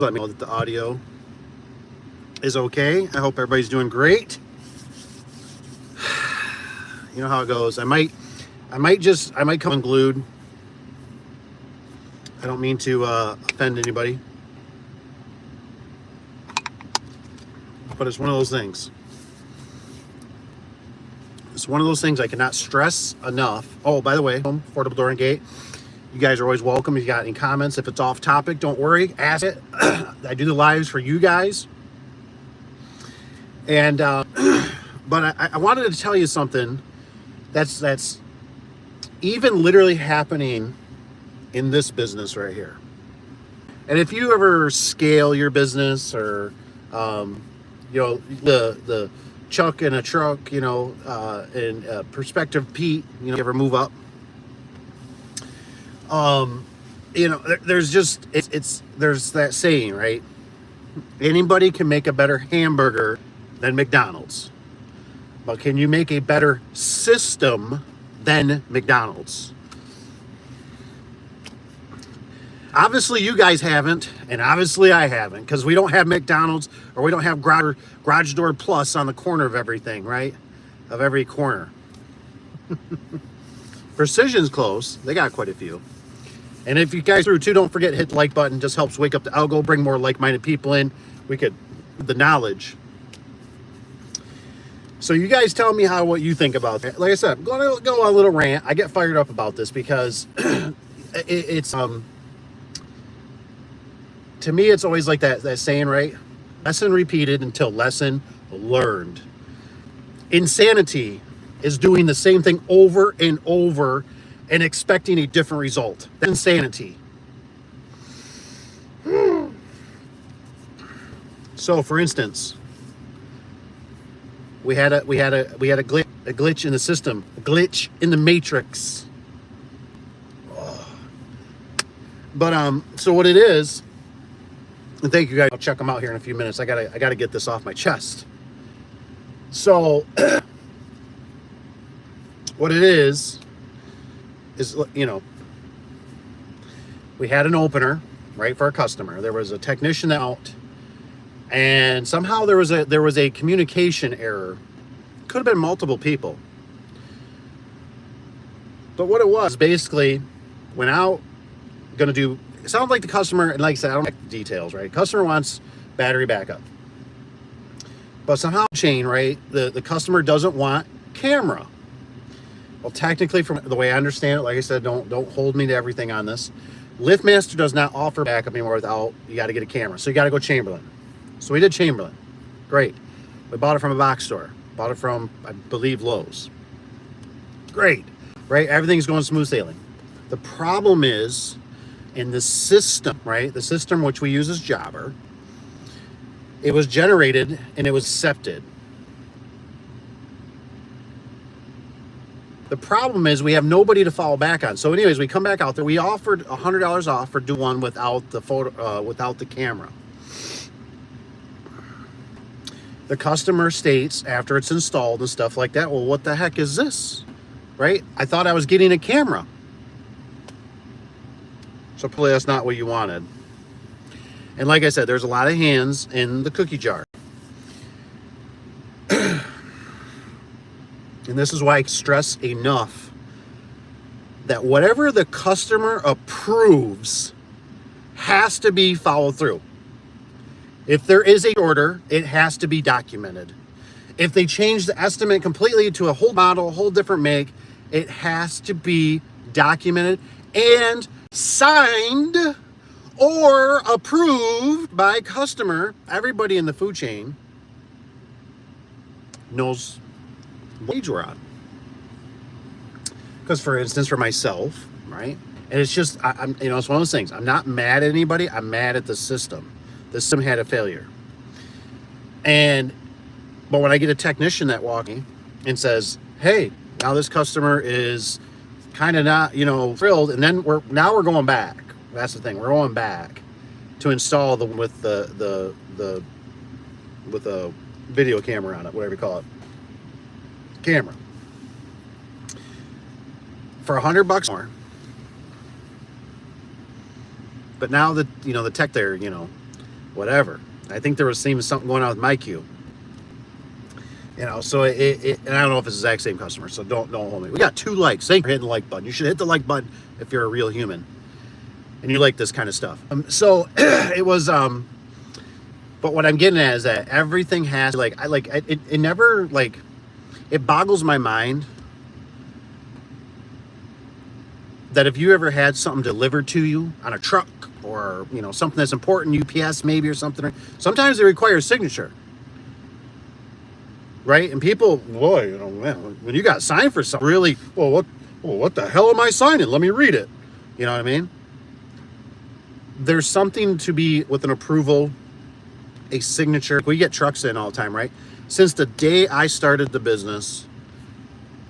Let me know that the audio is okay. I hope everybody's doing great. You know how it goes. I might come unglued. I don't mean to offend anybody, but it's one of those things. It's one of those things I cannot stress enough. Oh, by the way, affordable door and gate. You guys are always welcome. If you got any comments, if it's off topic, don't worry, ask it. I do the lives for you guys. And but I wanted to tell you something that's even literally happening in this business right here. And if you ever scale your business, or the Chuck in a truck, and Perspective Pete, you ever move up, there's just there's that saying, right? Anybody can make a better hamburger than McDonald's, but can you make a better system than McDonald's? Obviously you guys haven't, and obviously I haven't, because we don't have McDonald's, or we don't have garage door plus on the corner of everything, right? Of every corner. Precision's close. They got quite a few. And if you guys through too, don't forget, hit the like button. Just helps wake up the algo, bring more like-minded people in. We could, the knowledge. So you guys tell me what you think about that. Like I said, I'm going to go on a little rant. I get fired up about this because it's to me, it's always like that saying, right? Lesson repeated until lesson learned. Insanity is doing the same thing over and over and expecting a different result. That's insanity. So, for instance, we had a glitch in the system, a glitch in the matrix. But so what it is, and thank you guys. I'll check them out here in a few minutes. I gotta get this off my chest. So what it is we had an opener, right, for a customer. There was a technician out, and somehow there was a communication error. Could have been multiple people, but what it was, basically went out, gonna do. It sounds like the customer, and like I said, I don't like the details, right? Customer wants battery backup, but somehow right, the customer doesn't want camera. Well, technically, from the way I understand it, like I said, don't hold me to everything on this. LiftMaster does not offer backup anymore without, you got to get a camera. So you got to go Chamberlain. So we did Chamberlain. Great. We bought it from a box store. Bought it from, I believe, Lowe's. Great. Right? Everything's going smooth sailing. The problem is in the system, right? The system which we use as Jobber, it was generated and it was accepted. The problem is we have nobody to fall back on. So anyways, we come back out there. We offered $100 off for do one without the photo, without the camera. The customer states after it's installed and stuff like that, well, what the heck is this? Right? I thought I was getting a camera. So probably that's not what you wanted. And like I said, there's a lot of hands in the cookie jar. And this is why I stress enough that whatever the customer approves has to be followed through. If there is an order, it has to be documented. If they change the estimate completely to a whole model, a whole different make, it has to be documented and signed or approved by customer. Everybody in the food chain knows what page we're on. Because, for instance, for myself, right? And it's just, I'm it's one of those things. I'm not mad at anybody. I'm mad at the system. The system had a failure. But when I get a technician that walks in and says, hey, now this customer is kind of not, thrilled, and then we're going back. That's the thing. We're going back to install the with a video camera on it, whatever you call it. Camera. For $100 more. But now that, the tech there, whatever. I think there was even something going on with my queue. So and I don't know if it's the exact same customer, so don't hold me. We got 2 likes. Thank you for hitting the like button. You should hit the like button if you're a real human and you like this kind of stuff. So it was, but what I'm getting at is that everything has it never it boggles my mind that if you ever had something delivered to you on a truck or, something that's important, UPS maybe or something, sometimes they require a signature. Right? And people, boy, man, when you got signed for something, really, what the hell am I signing? Let me read it. You know what I mean? There's something to be with an approval, a signature. We get trucks in all the time, right? Since the day I started the business,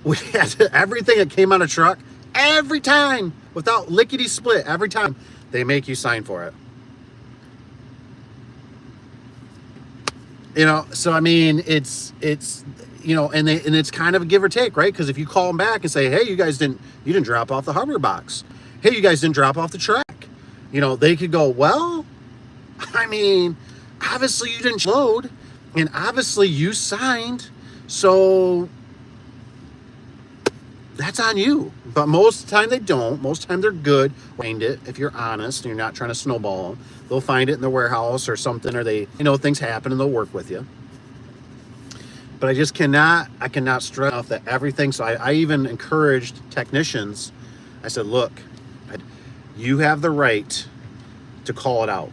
we had everything that came on a truck, every time, without lickety split, every time they make you sign for it. So I mean, it's and it's kind of a give or take, right? Because if you call them back and say, hey, you didn't drop off the hardware box. Hey, you guys didn't drop off the track. They could go, well, I mean, obviously you didn't load, and obviously you signed, so that's on you. But most of the time they don't. Most of the time they're good. Find it if you're honest and you're not trying to snowball them. They'll find it in their warehouse or something, or they, things happen and they'll work with you. But I cannot stress enough that everything. So I even encouraged technicians. I said, look, you have the right to call it out.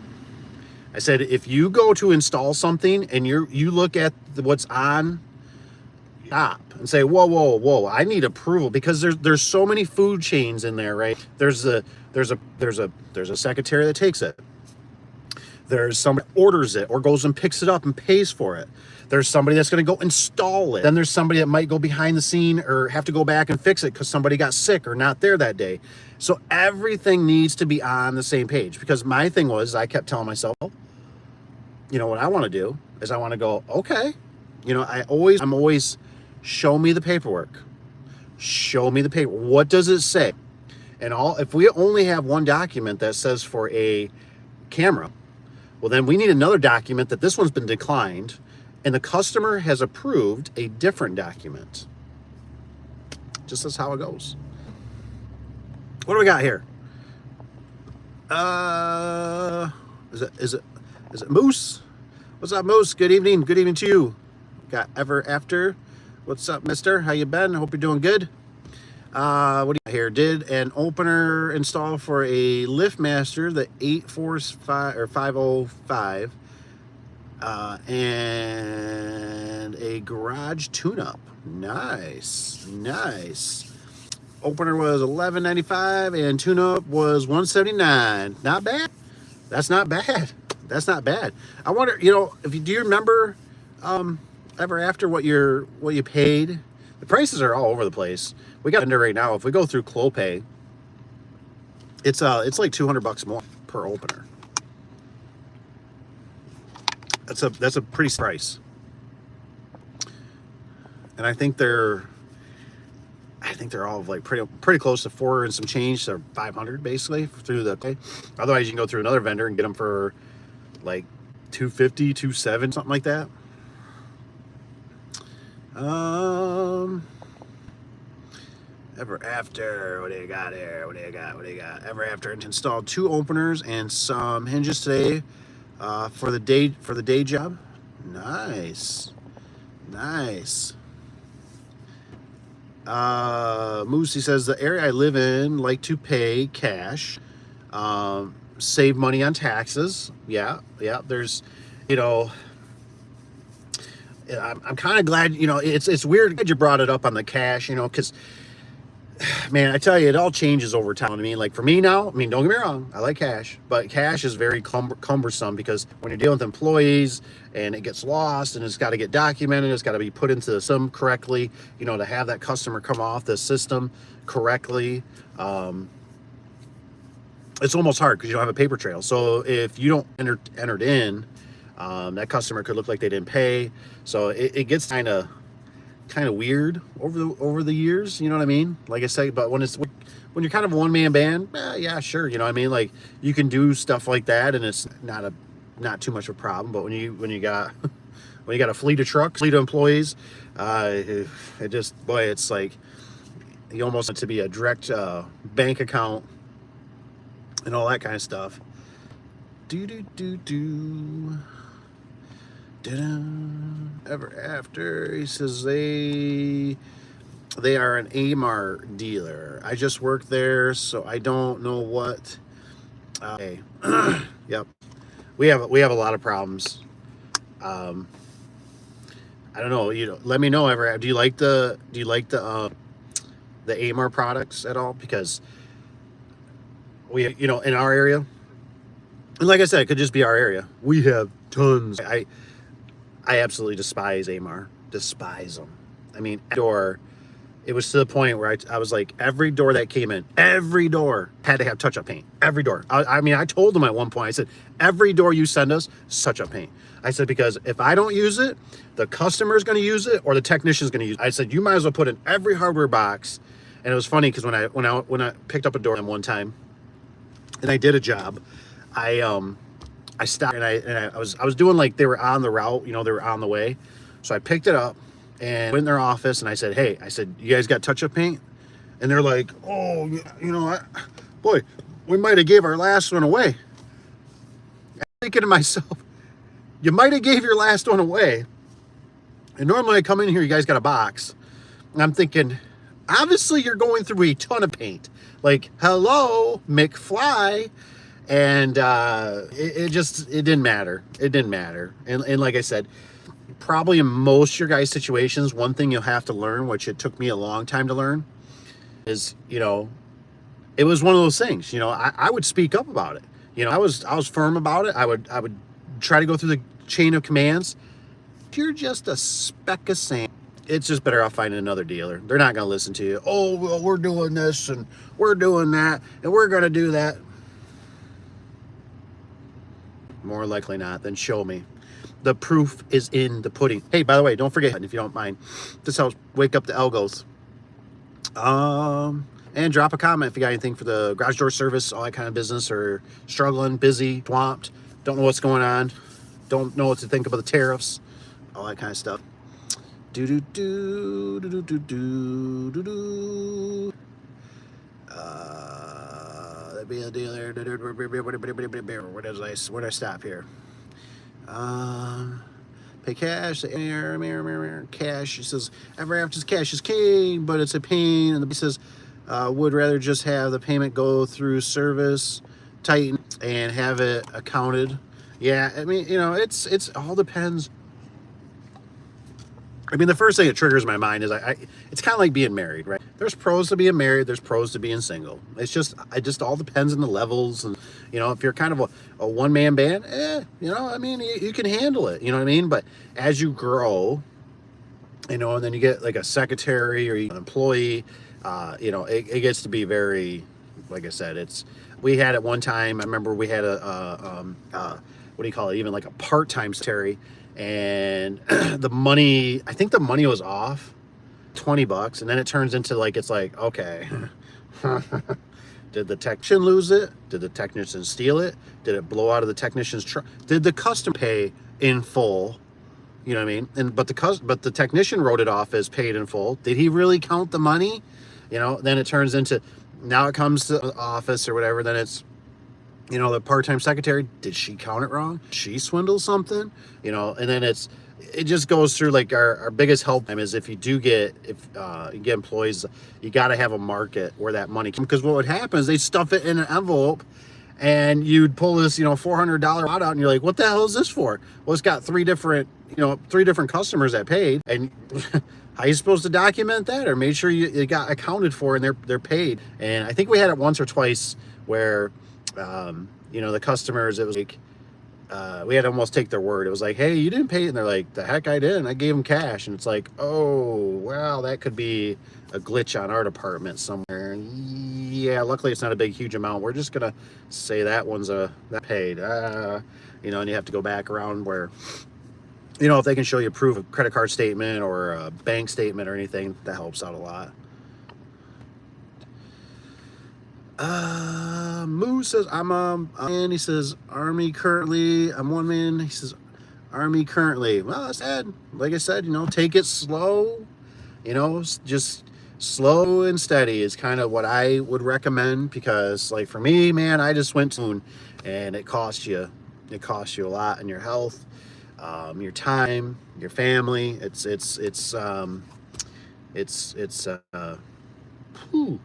I said, if you go to install something and you look at what's on, stop and say, whoa, I need approval, because there's so many food chains in there, right? There's a secretary that takes it. There's somebody that orders it or goes and picks it up and pays for it. There's somebody that's going to go install it. Then there's somebody that might go behind the scene or have to go back and fix it because somebody got sick or not there that day. So everything needs to be on the same page, because my thing was, I kept telling myself, what I want to do is I want to go, okay, I'm always, show me the paperwork. Show me the paper. What does it say? And if we only have one document that says for a camera, well, then we need another document that this one's been declined and the customer has approved a different document. Just that's how it goes. What do we got here? Is it Moose? What's up, Moose? Good evening. Good evening to you. Got Ever After. What's up, mister? How you been? I hope you're doing good. What do you got here? Did an opener install for a LiftMaster, the 845 or 505, and a garage tune-up. Nice. Opener was $11.95 and tune-up was $179. Not bad. That's not bad. I wonder, do you remember Ever After what you paid? The prices are all over the place. We got under right now. If we go through Clopay, it's like $200 more per opener. That's a pretty price. And I think they're all like pretty close to 4 and some change, so 500 basically through the. Okay. Otherwise, you can go through another vendor and get them for like 250, 270, something like that. Ever After, what do you got here? What do you got? Ever After installed 2 openers and some hinges today for the day job. Nice. Moosey says, the area I live in like to pay cash, save money on taxes. Yeah. There's, I'm kind of glad, it's weird that you brought it up on the cash, because, man, I tell you, it all changes over time. I mean, like for me now, don't get me wrong, I like cash, but cash is very cumbersome, because when you're dealing with employees and it gets lost and it's got to get documented, it's got to be put into the system correctly, to have that customer come off the system correctly. It's almost hard because you don't have a paper trail. So if you don't entered in, that customer could look like they didn't pay. So it gets kind of weird over the years, you know what I mean? Like I say, but when you're kind of a one-man band, yeah, sure, you know what I mean? Like you can do stuff like that and it's not a not too much of a problem. But when you got when you got a fleet of trucks, fleet of employees, it just, boy, it's like you almost want it to be a direct bank account and all that kind of stuff. Ever after, he says they are an AMAR dealer. I just work there, so I don't know what. Okay. Yep, we have a lot of problems. I don't know. Let me know. Ever, do you like the AMAR products at all? Because we, in our area, and like I said, it could just be our area. We have tons. I absolutely despise AMAR. Despise them. I mean, door. It was to the point where I was like, every door that came in, every door had to have touch-up paint. Every door. I mean, I told them at one point, I said, every door you send us, touch-up paint. I said, because if I don't use it, the customer's going to use it or the technician's going to use it. I said, you might as well put in every hardware box. And it was funny because when I picked up a door one time and I did a job, I stopped and I was doing like they were on the route, they were on the way. So I picked it up and went in their office and I said, hey, you guys got touch-up paint? And they're like, oh, boy, we might have gave our last one away. I'm thinking to myself, you might have gave your last one away. And normally I come in here, you guys got a box. And I'm thinking, obviously you're going through a ton of paint. Like, hello, McFly. And it didn't matter. It didn't matter. And like I said, probably in most of your guys' situations, one thing you'll have to learn, which it took me a long time to learn, is, it was one of those things. I would speak up about it. I was firm about it. I would try to go through the chain of commands. If you're just a speck of sand, it's just better off finding another dealer. They're not going to listen to you. Oh, well, we're doing this and we're doing that and we're going to do that. More likely not, then show me. The proof is in the pudding. Hey, by the way, don't forget, if you don't mind, this helps wake up the algos. And drop a comment if you got anything for the garage door service, all that kind of business, or struggling, busy, swamped, don't know what's going on, don't know what to think about the tariffs, all that kind of stuff. That'd be a dealer. Where did I stop here? Pay cash. Cash. He says, ever after cash is king, but it's a pain. And the says, would rather just have the payment go through service, tighten, and have it accounted. Yeah, I mean, it's all depends. I mean, the first thing that triggers my mind is it's kind of like being married, right? There's pros to being married. There's pros to being single. It just all depends on the levels. And, if you're kind of a one-man band, I mean, you can handle it, you know what I mean? But as you grow, and then you get like a secretary or an employee, it gets to be very, like I said, we had at one time, I remember we had what do you call it? Even like a part-time secretary. And I think the money was off $20, and then it turns into it's like, okay, did the technician lose it? Did the technician steal it? Did it blow out of the technician's truck? Did the customer pay in full? You know what I mean? But the technician wrote it off as paid in full. Did he really count the money? Then it turns into, now it comes to the office or whatever, then it's, the part-time secretary, did she count it wrong? Did she swindle something? And then it just goes through like our biggest help time is if you get employees, you got to have a market where that money comes. Because what would happen is they stuff it in an envelope and you'd pull this, $400 out and you're like, what the hell is this for? Well, it's got three different customers that paid. And how are you supposed to document that or make sure it got accounted for and they're paid? And I think we had it once or twice where the customers, it was like, we had to almost take their word. It was like, hey, you didn't pay it. And they're like, the heck I didn't. I gave them cash. And it's like, oh, well, that could be a glitch on our department somewhere. And yeah, luckily it's not a big, huge amount. We're just going to say that one's that paid. And you have to go back around where, if they can show you proof of credit card statement or a bank statement or anything, that helps out a lot. Moose says, I'm and he says, Army currently. I'm one man. He says, Army currently. Well, that's sad. Like I said, take it slow. Just slow and steady is kind of what I would recommend, because like for me, man, I just went to moon, and it costs you a lot in your health, your time, your family. Whew.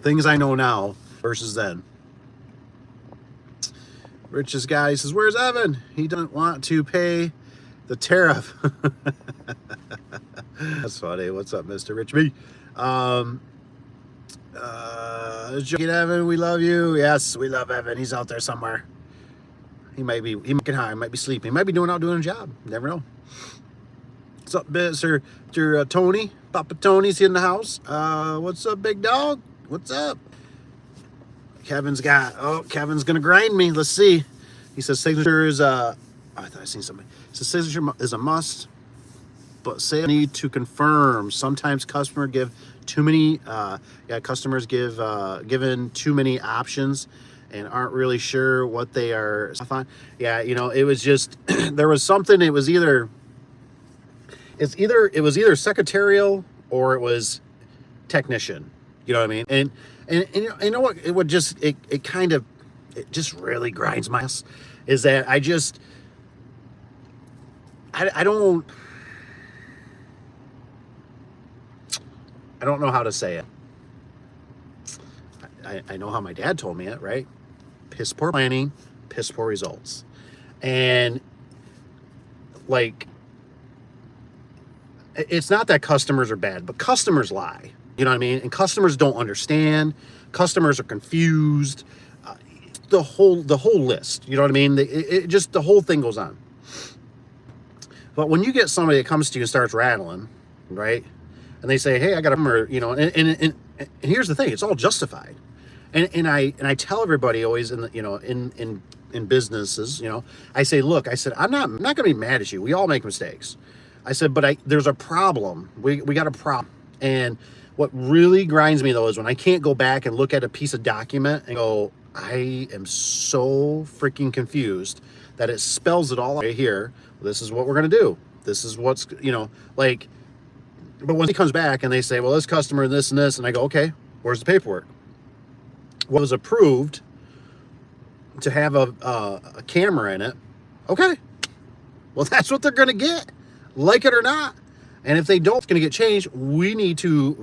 Things I know now versus then. Richest guy says, where's Evan? He doesn't want to pay the tariff. That's funny. What's up, Mr. Rich B? Evan, we love you. Yes, we love Evan. He's out there somewhere. He might be high, he might be sleeping, he might be doing a job. Never know. What's up, Mr. Tony? Papa Tony's in the house. What's up, big dog? What's up? Kevin's gonna grind me. Let's see. He says signature is I thought I seen something. He says signature is a must, but say I need to confirm. Sometimes customers give too many given too many options and aren't really sure what they are. Yeah, it was just there was something. It was either secretarial or it was technician. You know what I mean? And you know what? It would just it just really grinds my ass. Is that I don't know how to say it. I know how my dad told me it, right? Piss poor planning, piss poor results. And like, it's not that customers are bad, but customers lie. You know what I mean? And customers don't understand. Customers are confused. The whole list. You know what I mean? Just the whole thing goes on. But when you get somebody that comes to you and starts rattling, right? And they say, "Hey, I got a," and here's the thing: it's all justified. And I tell everybody always in businesses, I say, look, I said, I'm not going to be mad at you. We all make mistakes. I said, but there's a problem. We got a problem. And what really grinds me though is when I can't go back and look at a piece of document and go, I am so freaking confused that it spells it all out right here. This is what we're going to do. This is what's, but when he comes back and they say, well, this customer, this and this, and I go, okay, where's the paperwork? What was approved to have a camera in it? Okay, well, that's what they're going to get, like it or not. And if they don't, it's going to get changed. We need to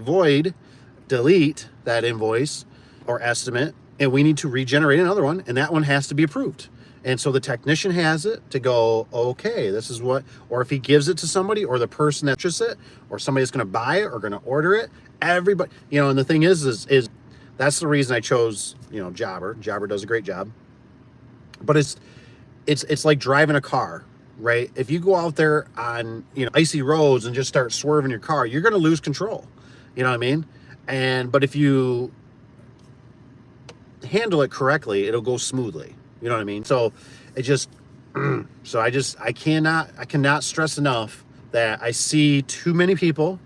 delete that invoice or estimate, and we need to regenerate another one, and that one has to be approved. And so the technician has it to go, okay, this is what, or if he gives it to somebody, or the person that purchases it, or somebody that's going to buy it or going to order it, everybody, and the thing is that's the reason I chose, Jobber. Jobber does a great job. But it's like driving a car, right? If you go out there on, icy roads and just start swerving your car, you're going to lose control. You know what I mean? But if you handle it correctly, it'll go smoothly. You know what I mean? So it just, I cannot stress enough that I see too many people,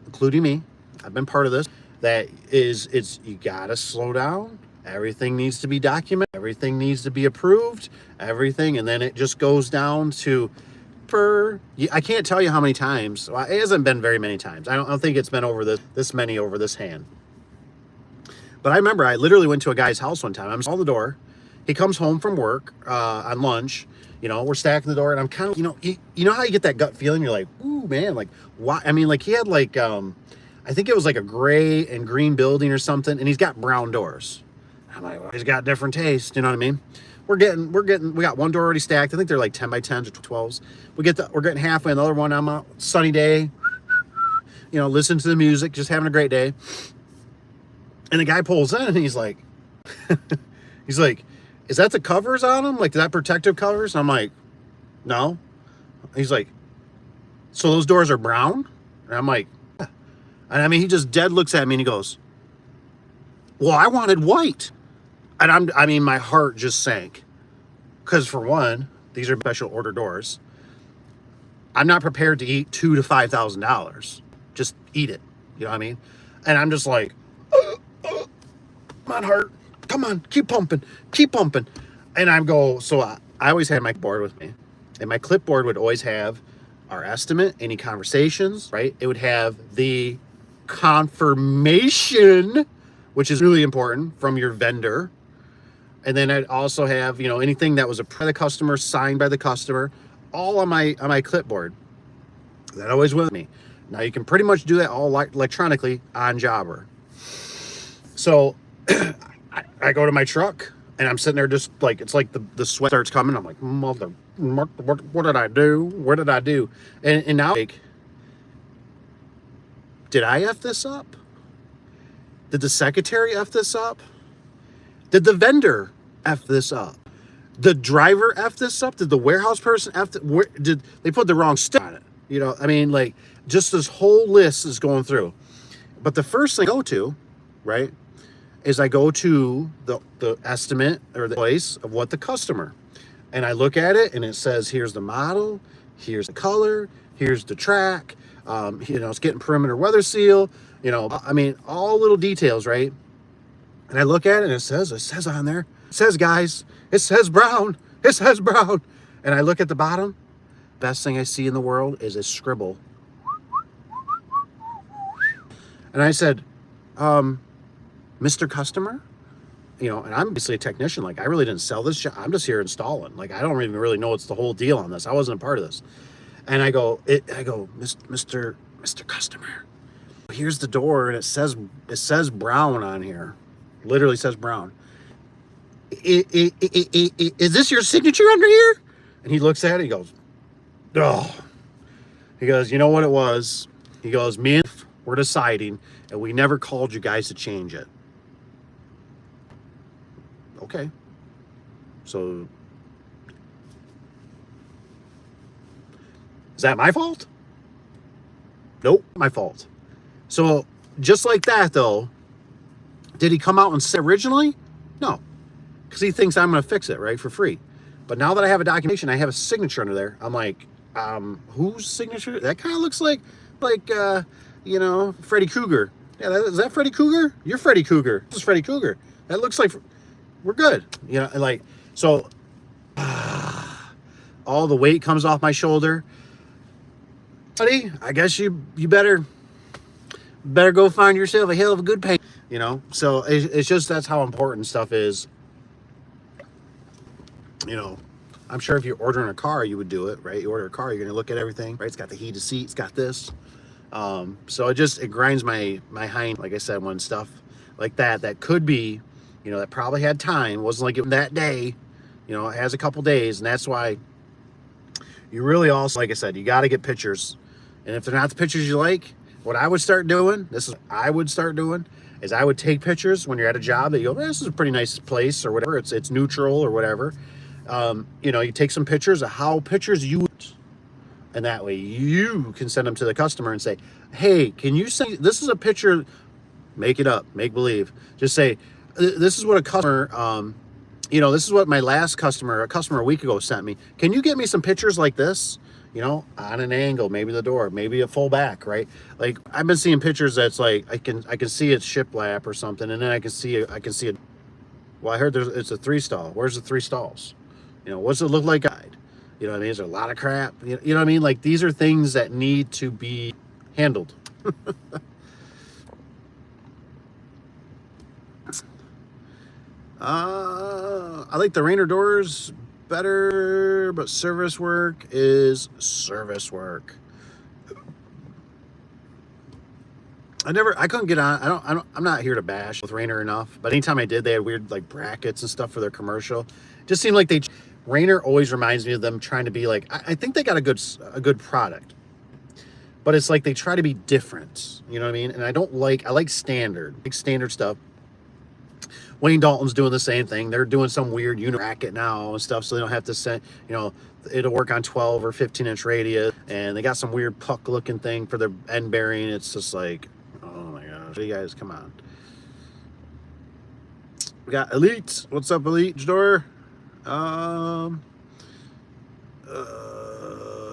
including me, I've been part of this, that you gotta slow down. Everything needs to be documented. Everything needs to be approved. Everything. And then it just goes down to, I can't tell you how many times. Well, it hasn't been very many times. I don't think it's been over this many over this hand. But I remember I literally went to a guy's house one time. I'm at the door. He comes home from work on lunch. We're stacking the door, and I'm kind of, you know how you get that gut feeling? You're like, ooh, man, like, why? I mean, like, he had like, I think it was like a gray and green building or something, and he's got brown doors. I'm like, well, he's got different taste. You know what I mean? We got one door already stacked. I think they're like 10 by 10s or 12s. We're getting halfway. Another one. I'm out, sunny day. Listen to the music, just having a great day. And the guy pulls in, and he's like, is that the covers on them? Like, that protective covers? And I'm like, no. He's like, so those doors are brown? And I'm like, yeah. And I mean, he just dead looks at me and he goes, well, I wanted white. And my heart just sank. Because for one, these are special order doors. I'm not prepared to eat $2,000 to $5,000. Just eat it. You know what I mean? And I'm just like, Come on, heart. Come on, keep pumping, keep pumping. And I go, so I always had my board with me. And my clipboard would always have our estimate, any conversations, right? It would have the confirmation, which is really important, from your vendor. And then I'd also have, you know, anything that was approved by the customer, signed by the customer, all on my clipboard. That always with me. Now you can pretty much do that all electronically on Jobber. So I go to my truck and I'm sitting there just like, it's like the sweat starts coming. I'm like, what did I do? What did I do? And now, like, did I F this up? Did the secretary F this up? Did the vendor F this up? The driver F this up? Did the warehouse person F this? Did they put the wrong stick on it? You know, I mean, like, just this whole list is going through. But the first thing I go to, right, is I go to the estimate or the place of what the customer. And I look at it and it says, here's the model, here's the color, here's the track, you know, it's getting perimeter weather seal, you know, I mean, all little details, right? And I look at it and it says on there, it says, guys, it says brown, it says brown. And I look at the bottom, best thing I see in the world is a scribble. And I said, Mr. Customer, you know, and I'm obviously a technician. Like, I really didn't sell this job. I'm just here installing. Like, I don't even really know what's the whole deal on this. I wasn't a part of this. And I go, Mr. Customer, here's the door, and it says brown on here. Literally says brown. Is this your signature under here? And he looks at it. He goes, oh. He goes, you know what it was? He goes, me and we're deciding, and we never called you guys to change it. Okay. So, is that my fault? Nope, my fault. So, just like that, though, did he come out and say originally? No, because he thinks I'm going to fix it, right, for free. But now that I have a documentation, I have a signature under there. I'm like, whose signature? That kind of looks like, you know, Freddy Cougar. Yeah, is that Freddy Cougar? You're Freddy Cougar. This is Freddy Cougar. That looks like we're good. You know, like, so all the weight comes off my shoulder. Buddy, I guess you better go find yourself a hell of a good pay. You know, so it's just, that's how important stuff is. You know, I'm sure if you're ordering a car, you would do it, right? You order a car, you're going to look at everything, right? It's got the heated seat, it's got this. So it grinds my hind, like I said, when stuff like that could be, you know, that probably had time, wasn't like it that day, you know, it has a couple days, and that's why you really also, like I said, you got to get pictures. And if they're not the pictures you like, what I would start doing, is I would take pictures when you're at a job that you go, this is a pretty nice place or whatever, it's neutral or whatever. You know, you take some pictures of how pictures you want, and that way you can send them to the customer and say, hey, can you send, this is a picture, make it up, make believe, just say, this is what a customer, you know, this is what my last customer, a customer a week ago sent me. Can you get me some pictures like this? You know, on an angle, maybe the door, maybe a full back, right? Like, I've been seeing pictures that's like, I can see it's shiplap or something, and then I can see it. Well, I heard it's a 3-stall. Where's the 3 stalls? You know, what's it look like guide? You know what I mean? Is there a lot of crap? You know what I mean? Like, these are things that need to be handled. I like the Rainer doors better, but service work is service work. I couldn't get on. I'm not here to bash with Rainer enough, but anytime I did, they had weird like brackets and stuff for their commercial. It just seemed like Rainer always reminds me of them trying to be like, I think they got a good product, but it's like they try to be different. You know what I mean? And I like standard stuff. Wayne Dalton's doing the same thing. They're doing some weird unit bracket now and stuff, so they don't have to send, you know, it'll work on 12 or 15-inch radius, and they got some weird puck-looking thing for their end bearing. It's just like, oh my gosh, you guys, come on. We got Elite. What's up, Elite Door?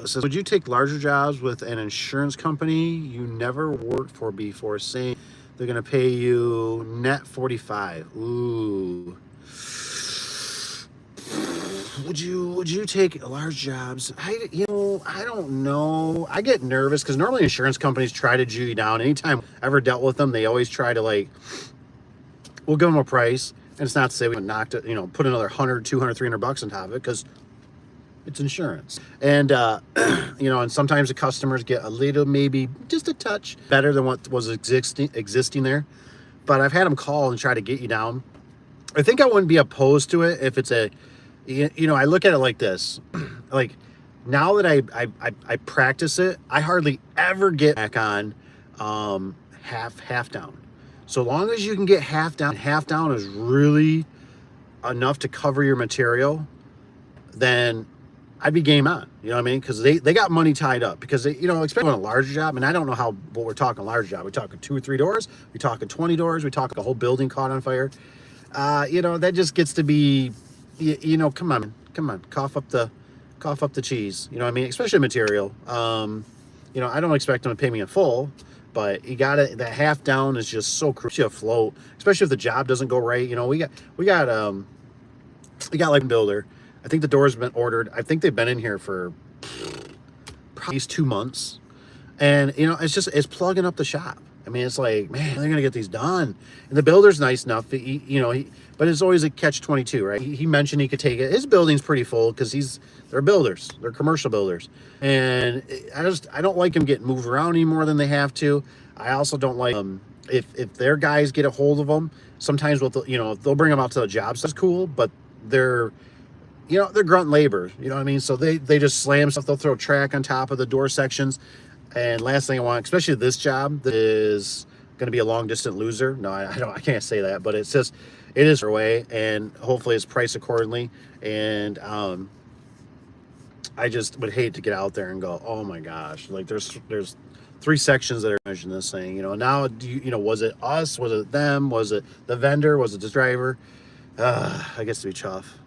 Says, would you take larger jobs with an insurance company you never worked for before, saying They're gonna pay you net 45. Ooh. Would you take large jobs? I don't know. I get nervous because normally insurance companies try to Jew you down. Anytime I ever dealt with them, they always try to, like, we'll give them a price, and it's not to say we knocked it, put another 100, 200, 300 bucks on top of it, because it's insurance. And and sometimes the customers get a little, maybe just a touch better than what was existing there. But I've had them call and try to get you down. I think I wouldn't be opposed to it if it's a, I look at it like this. Like, now that I practice it, I hardly ever get back on half down. So long as you can get half down is really enough to cover your material, then I'd be game on. You know what I mean? Because they got money tied up. Because especially on a larger job, and I don't know what we're talking large job. We're talking 2 or 3 doors. We're talking 20 doors. We talk a whole building caught on fire. That just gets to be, come on, cough up the cheese. You know what I mean? Especially material. I don't expect them to pay me in full, but you got it. That half down is just so crucial afloat, especially if the job doesn't go right. We got like a builder. I think the doors have been ordered. I think they've been in here for probably at least 2 months, and it's plugging up the shop. I mean, it's like, man, they're gonna get these done. And the builder's nice enough, but it's always a catch-22, right? He mentioned he could take it. His building's pretty full because they're builders, they're commercial builders, and I don't like them getting moved around any more than they have to. I also don't like if their guys get a hold of them. Sometimes they'll bring them out to the job. So that's cool, but they're grunt labor. You know what I mean? So they just slam stuff. They'll throw track on top of the door sections. And last thing I want, especially this job, that is going to be a long distant loser. No, I can't say that, but it's just, it is our way, and hopefully it's priced accordingly. And I just would hate to get out there and go, oh my gosh, like there's 3 sections that are measuring this thing. Now was it us? Was it them? Was it the vendor? Was it the driver? I guess to be tough,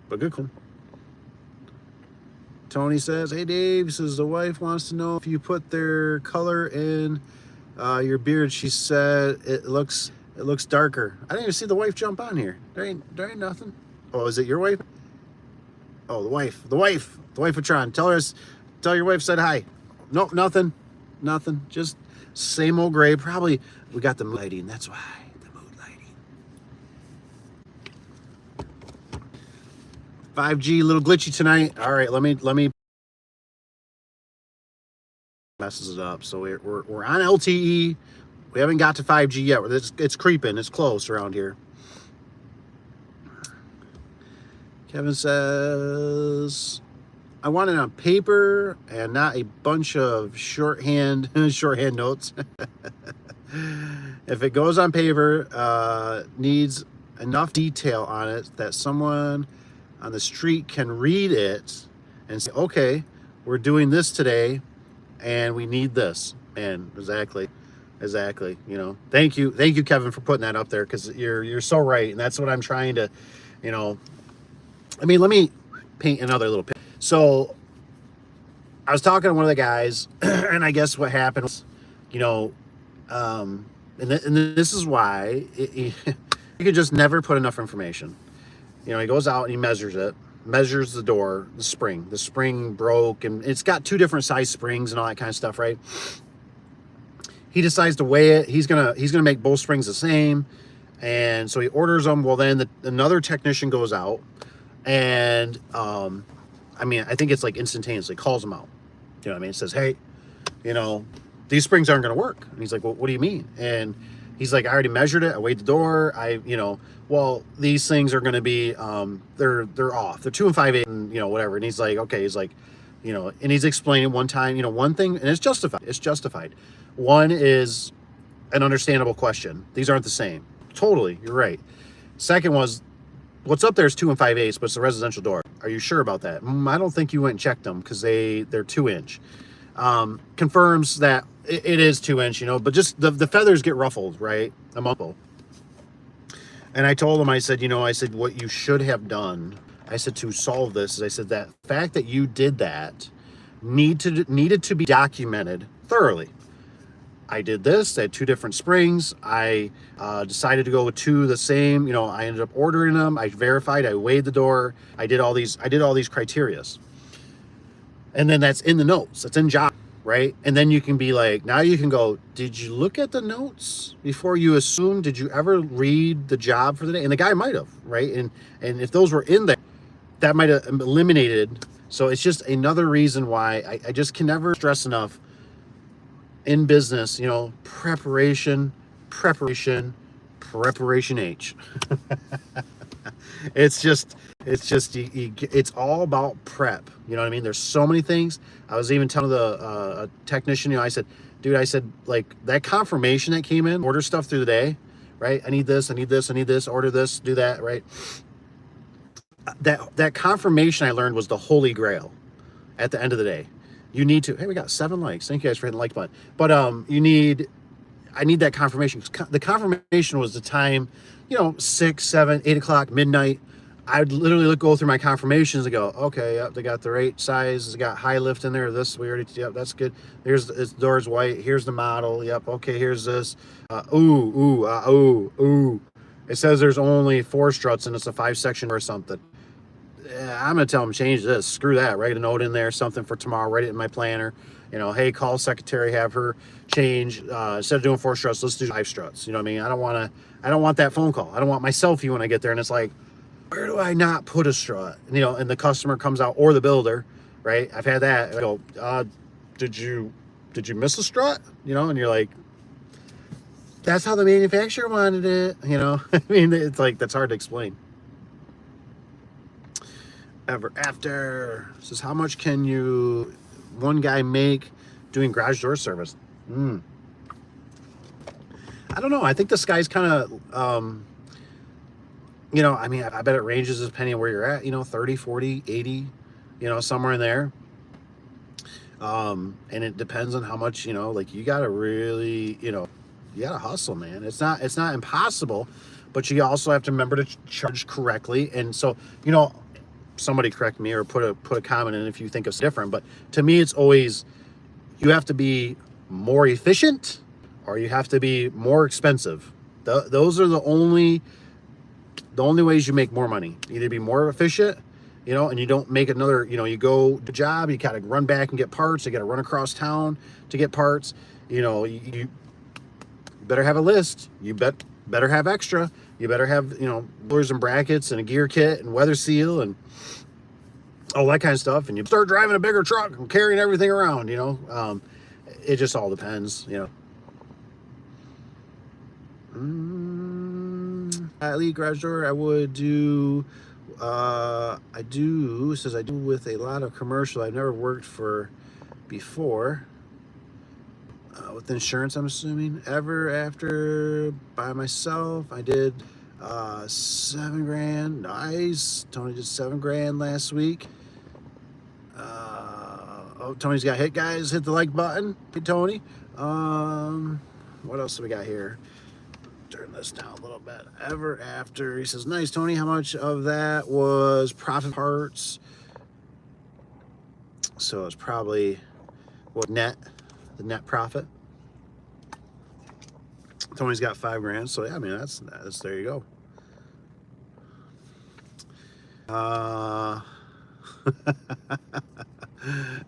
but good. Tony says, hey Dave, says the wife wants to know if you put their color in your beard. She said it looks darker. I didn't even see the wife jump on here. There ain't nothing. Oh, is it your wife? Oh, the wife of Tron. Tell your wife said hi. Nope, nothing. Just same old gray. Probably we got the mood lighting. That's why, the mood lighting. 5G a little glitchy tonight. All right, let me messes it up. So we're on LTE. We haven't got to 5G yet. It's creeping. It's close around here. Kevin says, I want it on paper and not a bunch of shorthand notes. If it goes on paper, needs enough detail on it that someone on the street can read it and say, okay, we're doing this today and we need this. And exactly. Thank you, Kevin, for putting that up there, because you're so right. And that's what I'm trying to, let me paint another little picture. So I was talking to one of the guys, and I guess what happened was, and this is why you could just never put enough information. He goes out and he measures the door, the spring broke, and it's got 2 different size springs and all that kind of stuff, right? He decides to weigh it. He's gonna make both springs the same, and so he orders them. Well, then another technician goes out, and I think it's like instantaneously calls him out. You know what I mean? It says, hey, these springs aren't going to work. And he's like, well, what do you mean? And he's like, I already measured it. I weighed the door. Well, these things are going to be, they're off. They're 2 and 5/8 and, whatever. And he's like, okay. He's like, and he's explaining one time, one thing, and it's justified. One is an understandable question. These aren't the same. Totally. You're right. Second was, what's up there is 2 and 5/8, but it's a residential door. Are you sure about that? I don't think you went and checked them, because they're 2-inch. Confirms that it is 2-inch, but just the feathers get ruffled, right? And I told him, I said, what you should have done, I said, to solve this, is I said that fact that you did that needed to be documented thoroughly. I did this. I had 2 different springs. I decided to go with 2 the same. You know, I ended up ordering them. I verified. I weighed the door. I did all these criterias. And then that's in the notes. That's in job, right? And then you can be like, now you can go, did you look at the notes before you assume? Did you ever read the job for the day? And the guy might have, right? And if those were in there, that might have eliminated. So it's just another reason why I just can never stress enough in business, you know, preparation H. It's all about prep. You know what I mean? There's so many things. I was even telling the technician, you know, I said, dude, like that confirmation that came in, order stuff through the day, right? I need this, order this, do that, right? That confirmation I learned was the holy grail at the end of the day. You need to, hey, we got 7 likes. Thank you guys for hitting the like button. But I need that confirmation. The confirmation was the time, you know, 6, 7, 8 o'clock, midnight. I'd literally go through my confirmations and go, okay, yep, they got the right size. It's got high lift in there. This, we already, yep, that's good. Here's the door's white. Here's the model. Yep, okay, here's this. It says there's only 4 struts and it's a 5-section or something. I'm going to tell them, change this. Screw that. Write a note in there, something for tomorrow. Write it in my planner. You know, hey, call secretary, have her change. Instead of doing 4 struts, let's do 5 struts. You know what I mean? I don't want that phone call. I don't want my selfie when I get there. And it's like, where do I not put a strut? You know, and the customer comes out, or the builder, right? I've had that. I go, did you miss a strut? You know, and you're like, that's how the manufacturer wanted it. You know, I mean, it's like, that's hard to explain. Ever After says, how much can one guy make doing garage door service? I don't know. I think the sky's kind of, you know, I mean, I bet it ranges depending on where you're at, you know, 30, 40, 80, you know, somewhere in there. And it depends on how much, you know, like you got to really, you know, you got to hustle, man. It's not impossible, but you also have to remember to charge correctly. And so, you know, somebody correct me or put a comment in if you think it's different, but to me it's always, you have to be more efficient or you have to be more expensive. Those are the only ways you make more money. Either be more efficient, you know, and you don't make another, you know, you go to job, you gotta run back and get parts, you gotta run across town to get parts, you know, you better have a list, better have extra, you better have, you know, rollers and brackets and a gear kit and weather seal and all that kind of stuff, and you start driving a bigger truck and carrying everything around, you know. It just all depends, you know. Elite garage door, I would do, it says I do with a lot of commercial I've never worked for before. With insurance, I'm assuming. Ever After by myself, I did $7,000. Nice. Tony did $7,000 last week. Oh, Tony's got hit, guys. Hit the like button. Hey, Tony. What else do we got here? Turn this down a little bit. Ever After, he says, nice, Tony. How much of that was profit parts? So it's probably what the net profit. Tony's got $5,000, so yeah, I mean that's there you go.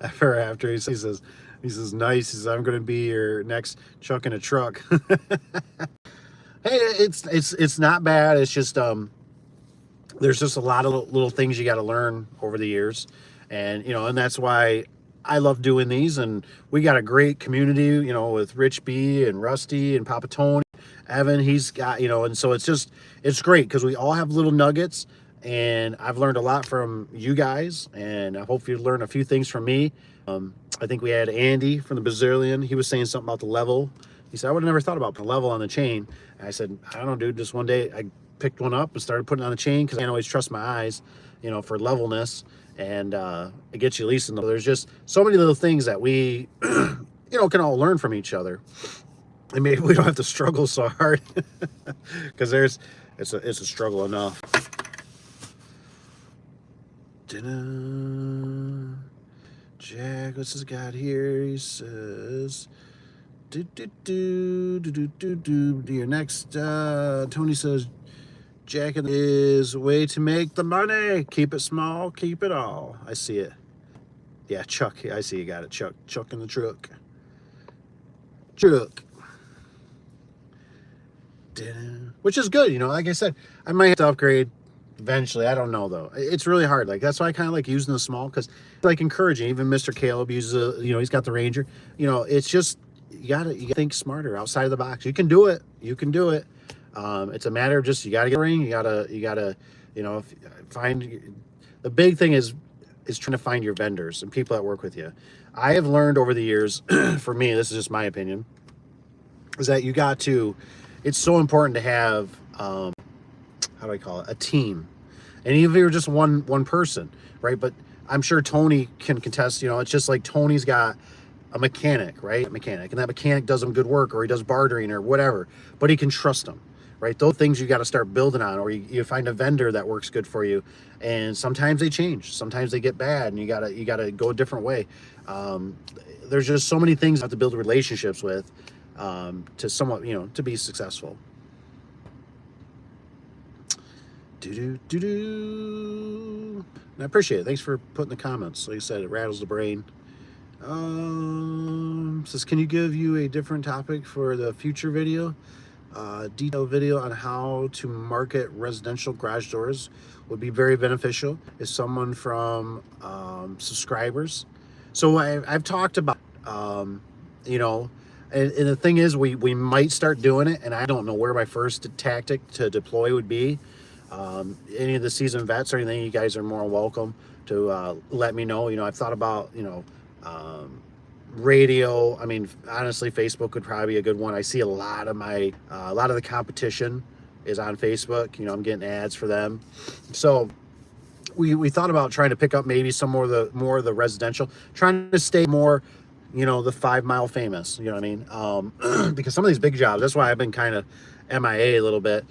Ever After, he says nice. He says, I'm gonna be your next chuck in a truck. Hey, it's not bad. It's just there's just a lot of little things you got to learn over the years, and you know, and that's why I love doing these. And we got a great community, you know, with Rich B and Rusty and Papa Tony, Evan. He's got, you know, and so it's great because we all have little nuggets. And I've learned a lot from you guys, and I hope you learned a few things from me. I think we had Andy from the Bazillion. He was saying something about the level. He said, I would have never thought about the level on the chain. And I said, I don't know, dude. Just one day I picked one up and started putting it on the chain because I can't always trust my eyes, you know, for levelness. And it gets you at least in the, there's just so many little things that we, you know, can all learn from each other. And maybe we don't have to struggle so hard because it's a struggle enough. Jack, what's this got here? He says, Your next, Tony says, jacket is a way to make the money. Keep it small, keep it all. I see it. Yeah, Chuck. I see you got it, Chuck. Chuck in the truck. Truck. Which is good, you know. Like I said, I might have to upgrade eventually. I don't know though. It's really hard. Like that's why I kind of like using the small, because like encouraging. Even Mr. Caleb uses a, you know, he's got the Ranger. You know, it's just you gotta think smarter, outside of the box. You can do it. You can do it. It's a matter of just you gotta get a ring. You gotta you know, find. The big thing is trying to find your vendors and people that work with you. I have learned over the years, for me, this is just my opinion, is that you got to. It's so important to have, how do I call it, a team. And even if you're just one person, right? But I'm sure Tony can contest, you know, it's just like Tony's got a mechanic, right? A mechanic. And that mechanic does him good work, or he does bartering or whatever, but he can trust him, right? Those things you got to start building on, or you find a vendor that works good for you. And sometimes they change. Sometimes they get bad and you gotta go a different way. There's just so many things you have to build relationships with, to somewhat, you know, to be successful. And I appreciate it. Thanks for putting the comments. Like I said, it rattles the brain. Says, can you give you a different topic for the future video? Detailed video on how to market residential garage doors would be very beneficial. Is someone from subscribers. So I've talked about, you know, and the thing is, we might start doing it, and I don't know where my first tactic to deploy would be. Any of the seasoned vets or anything, you guys are more welcome to let me know. You know, I've thought about, you know, radio. I mean, honestly, Facebook would probably be a good one. I see a lot of my, a lot of the competition is on Facebook. You know, I'm getting ads for them. So we thought about trying to pick up maybe some more of the residential, trying to stay more, you know, the 5 Mile famous, you know what I mean? Because some of these big jobs, that's why I've been kind of MIA a little bit.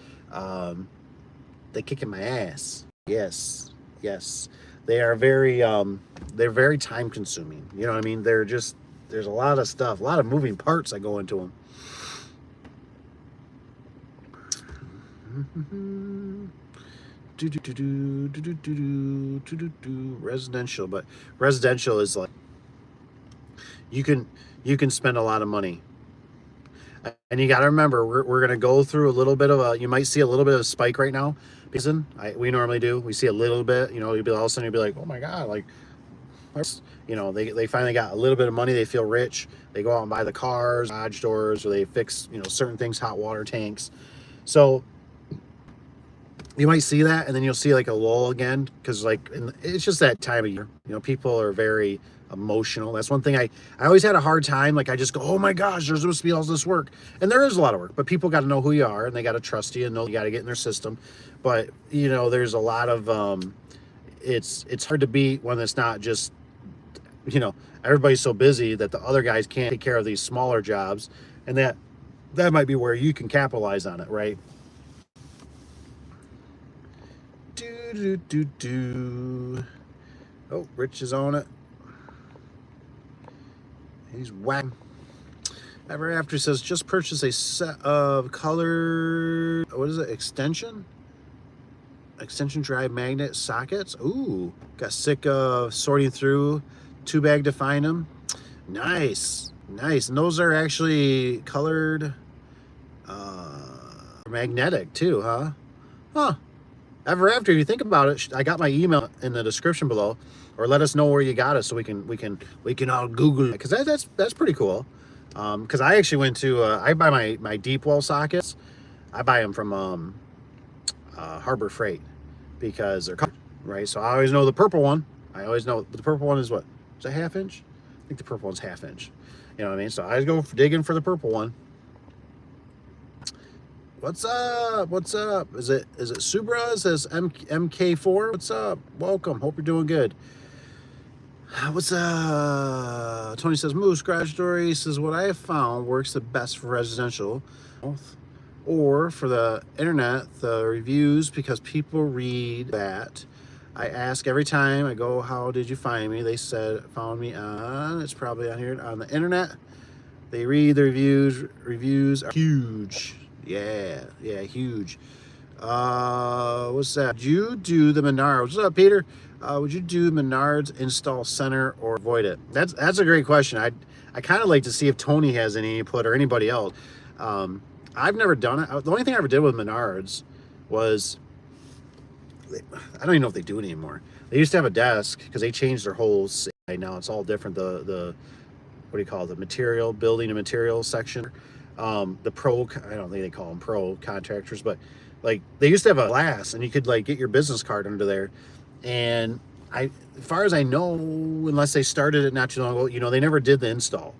They're kicking my ass. Yes. They are very, they're very time consuming. You know what I mean? They're just, there's a lot of stuff, a lot of moving parts that go into them. Residential, but residential is like, you can spend a lot of money, and you got to remember, we're going to go through a little bit of a, you might see a little bit of a spike right now, because we normally do, we see a little bit, you know, you'll be, all of a sudden you'll be like, oh my God, like, you know, they finally got a little bit of money, they feel rich, they go out and buy the cars, garage doors, or they fix, you know, certain things, hot water tanks. So you might see that, and then you'll see like a lull again, because like, it's just that time of year, you know, people are very emotional. That's one thing I always had a hard time. Like, I just go, oh my gosh, there's supposed to be all this work, and there is a lot of work, but people got to know who you are, and they got to trust you, and know you got to get in their system. But you know, there's a lot of it's hard to beat when it's not just, you know, everybody's so busy that the other guys can't take care of these smaller jobs, and that might be where you can capitalize on it, right? Oh, Rich is on it. He's whack. Ever After says, just purchase a set of color, what is it, extension drive magnet sockets. Ooh, got sick of sorting through 2-bag to find them. Nice. And those are actually colored, magnetic too, huh? Ever After, you think about it, I got my email in the description below, or let us know where you got it, so we can all Google it, because that's pretty cool. Because I actually went to I buy my deep well sockets, I buy them from Harbor Freight, because they're colored, right? So I always know the purple one. I always know the purple one is what? Is that 1/2 inch? I think the purple one's 1/2 inch. You know what I mean? So I go digging for the purple one. What's up? Is it Subra? It says MK4. What's up? Welcome. Hope you're doing good. What's up? Tony says, Moose Garage Story says, what I have found works the best for residential or for the internet, the reviews, because people read that. I ask every time I go, how did you find me? They said, found me on, it's probably on here on the internet. They read the reviews. Reviews are huge. Yeah, huge. What's that? Would you do the Menards? What's up, Peter? Would you do Menards install center or avoid it? That's a great question. I kind of like to see if Tony has any input or anybody else. I've never done it. The only thing I ever did with Menards was, I don't even know if they do it anymore. They used to have a desk because they changed their whole. Right now it's all different. The what do you call it? The material, building and material section. The pro, I don't think they call them pro contractors, but like they used to have a glass and you could like get your business card under there. And as far as I know, unless they started it not too long ago, they never did the install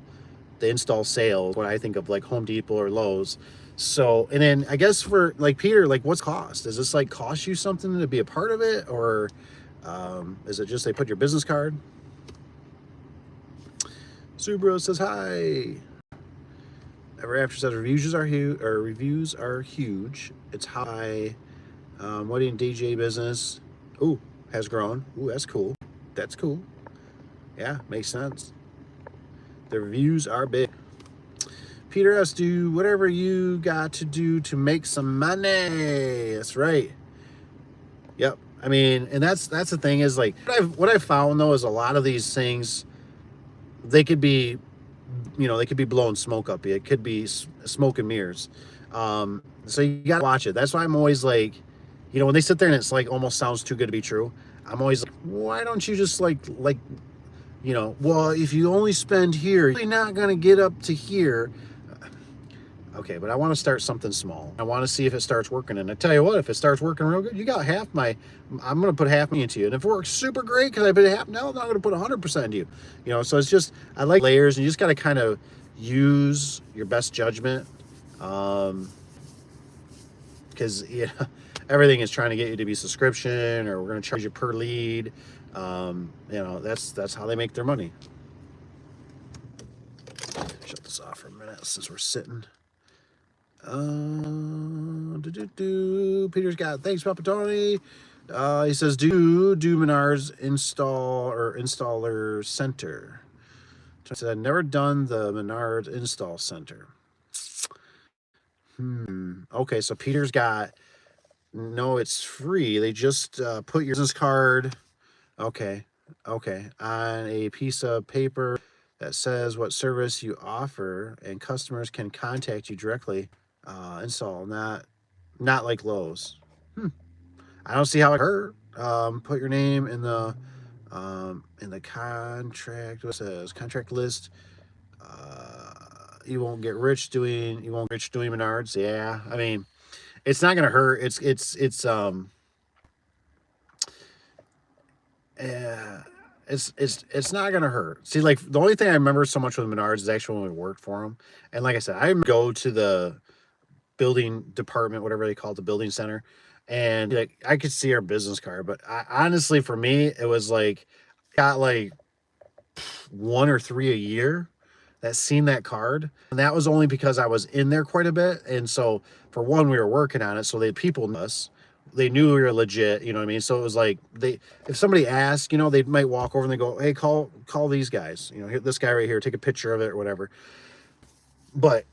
sales, what I think of like Home Depot or Lowe's. So, and then I guess for like Peter, like what's cost? Does this like cost you something to be a part of it? Or is it just they put your business card? Subaru says hi. Ever After says reviews are huge. Or reviews are huge. It's high. What in DJ business? Ooh, has grown. Ooh, that's cool. That's cool. Yeah, makes sense. The reviews are big. Peter S, do whatever you got to do to make some money. That's right. Yep. I mean, and that's the thing is like what I've found though is a lot of these things, they could be, they could be blowing smoke up. It could be smoke and mirrors. So you gotta watch it. That's why I'm always like, when they sit there and it's like almost sounds too good to be true, I'm always like, why don't you just like, well, if you only spend here, you're not gonna get up to here. Okay, but I want to start something small. I want to see if it starts working. And I tell you what, if it starts working real good, you got I'm going to put half me into you. And if it works super great, because I put half, no, I'm not going to put 100% into you. So it's just, I like layers, and you just got to kind of use your best judgment. Because, everything is trying to get you to be subscription, or we're going to charge you per lead. That's how they make their money. Shut this off for a minute since we're sitting. Peter's got thanks, Papa Tony. He says, do Menards installer center. I said, I've never done the Menards install center. Okay, so Peter's got, no, it's free. They just put your business card, okay, on a piece of paper that says what service you offer, and customers can contact you directly. Install, not like Lowe's. I don't see how it hurt. Put your name in the contract. What it says? Contract list. You won't get rich doing Menards. Yeah, I mean, it's not gonna hurt. It's not gonna hurt. See, like the only thing I remember so much with Menards is actually when we worked for them, and like I said, I go to the building department, whatever they call it, the building center, and like I could see our business card, but honestly, for me, it was like got like 1 or 3 a year that seen that card, and that was only because I was in there quite a bit, and so for one, we were working on it, so people knew us. They knew we were legit, you know what I mean? So it was like if somebody asked, they might walk over and they go, "Hey, call these guys, this guy right here, take a picture of it or whatever." But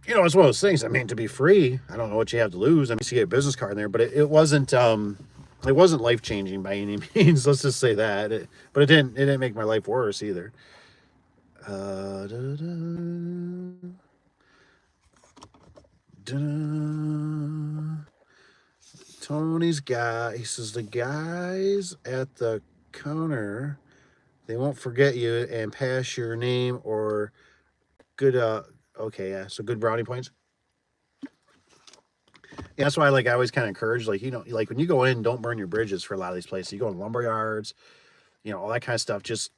it's one of those things. I mean, to be free, I don't know what you have to lose. I mean, you get a business card in there, but it wasn't life changing by any means. Let's just say that. But it didn't make my life worse either. Tony's guy, he says, the guys at the counter, they won't forget you and pass your name or good okay, yeah, so good brownie points. Yeah, that's why I always kind of encourage, like when you go in, don't burn your bridges for a lot of these places. You go in lumber yards, all that kind of stuff. Just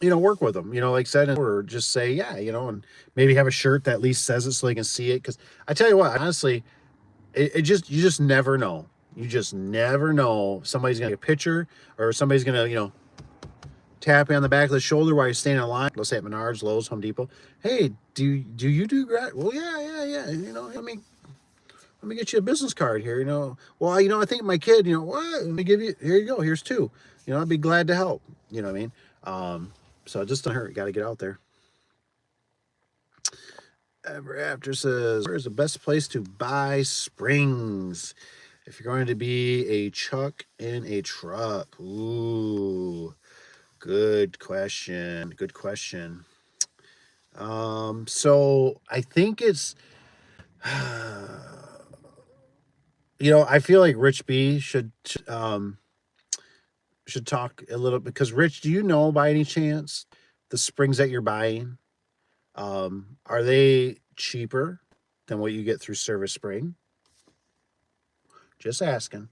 work with them, like I said, or just say, yeah, and maybe have a shirt that at least says it so they can see it. Because I tell you what, honestly, you just never know. You just never know. Somebody's gonna get a picture, or somebody's gonna tap you on the back of the shoulder while you're standing in line. Let's say at Menards, Lowe's, Home Depot. Hey, do you do grad? Well, yeah. Let me get you a business card here. Well, I think my kid. What? Let me give you. Here you go. Here's 2. I'd be glad to help. You know what I mean? So it just doesn't hurt. You got to get out there. Ever After says, where's the best place to buy springs if you're going to be a chuck in a truck? Ooh, good question. Good question. So I think it's, I feel like Rich B should talk a little, because Rich, do you know by any chance the springs that you're buying? Are they cheaper than what you get through Service Spring? Just asking.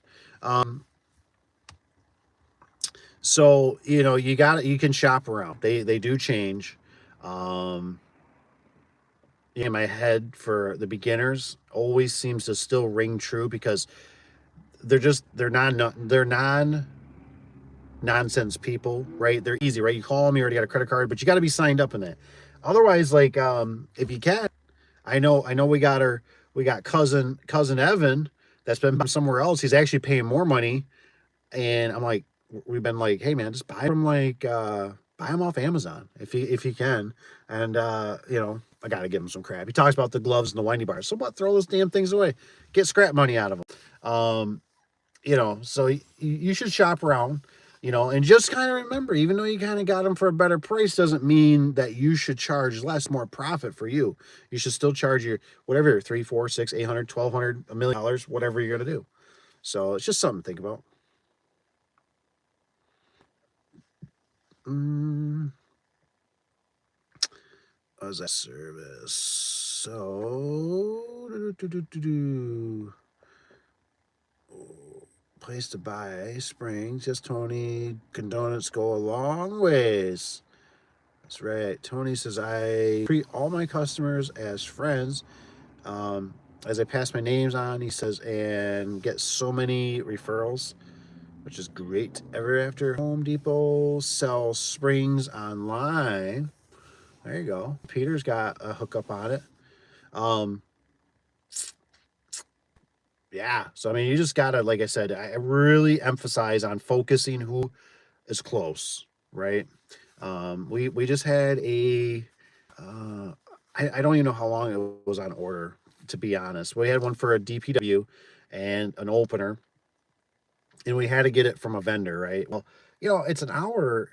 So you can shop around. They do change. Um, in my head for the beginners always seems to still ring true because they're non nonsense people, right? They're easy, right? You call them, you already got a credit card, but you got to be signed up in that. Otherwise, like if you can, I know we got cousin Evan that's been somewhere else. He's actually paying more money, and I'm like, we've been like, hey man, just buy them buy them off Amazon if you can, and I gotta give him some crap. He talks about the gloves and the windy bars. So what? Throw those damn things away. Get scrap money out of them. So you should shop around, and just kind of remember, even though you kind of got them for a better price, doesn't mean that you should charge less, more profit for you. You should still charge your whatever, 3, 4, 6, 800, 1,200, $1,000,000, whatever you're gonna do. So it's just something to think about. What was that service? So place to buy springs. Yes, Tony. Condonuts go a long ways. That's right. Tony says I treat all my customers as friends. As I pass my names on, he says, and get so many referrals, which is great. Ever After Home Depot sells springs online. There you go. Peter's got a hookup on it. Yeah. So I mean, you just gotta, like I said, I really emphasize on focusing who is close, right? We just had I don't even know how long it was on order, to be honest. We had one for a DPW and an opener, and we had to get it from a vendor, right? Well, it's an hour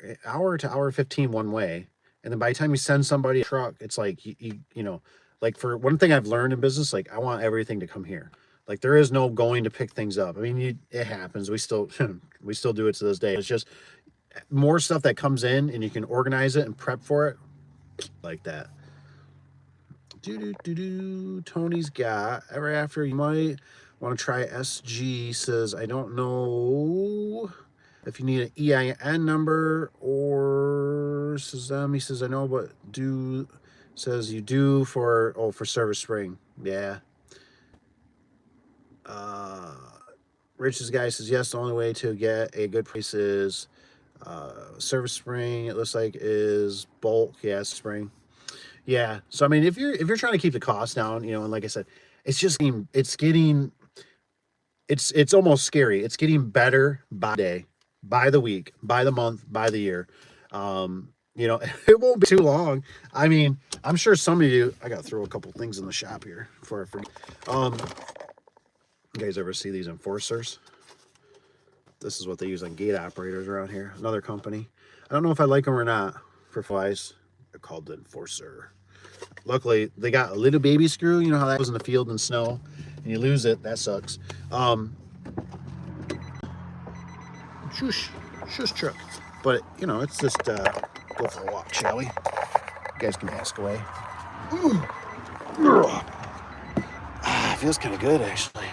to hour 15 one way. And then by the time you send somebody a truck, it's like, like for one thing I've learned in business, like I want everything to come here. Like there is no going to pick things up. I mean, it happens. We still, we still do it to this day. It's just more stuff that comes in and you can organize it and prep for it like that. Tony's got Ever After. You might want to try SG. Says I don't know if you need an EIN number or says them. He says I know, but says you do for Service Spring. Yeah. Rich's guy says yes. The only way to get a good price is Service Spring. It looks like is bulk. Yeah, spring. Yeah. So I mean, if you're trying to keep the cost down, and like I said, it's almost scary. It's getting better by the day, by the week, by the month, by the year. It won't be too long. I mean, I'm sure some of you. I got to throw a couple things in the shop here before I forget. You guys ever see these enforcers? This is what they use on gate operators around here. Another company. I don't know if I like them or not for flies. They're called the Enforcer. Luckily, they got a little baby screw. You know how that goes in the field in snow, and you lose it. That sucks. Shush truck. But it's just go for a walk, shall we? You guys can ask away. It feels kind of good, actually.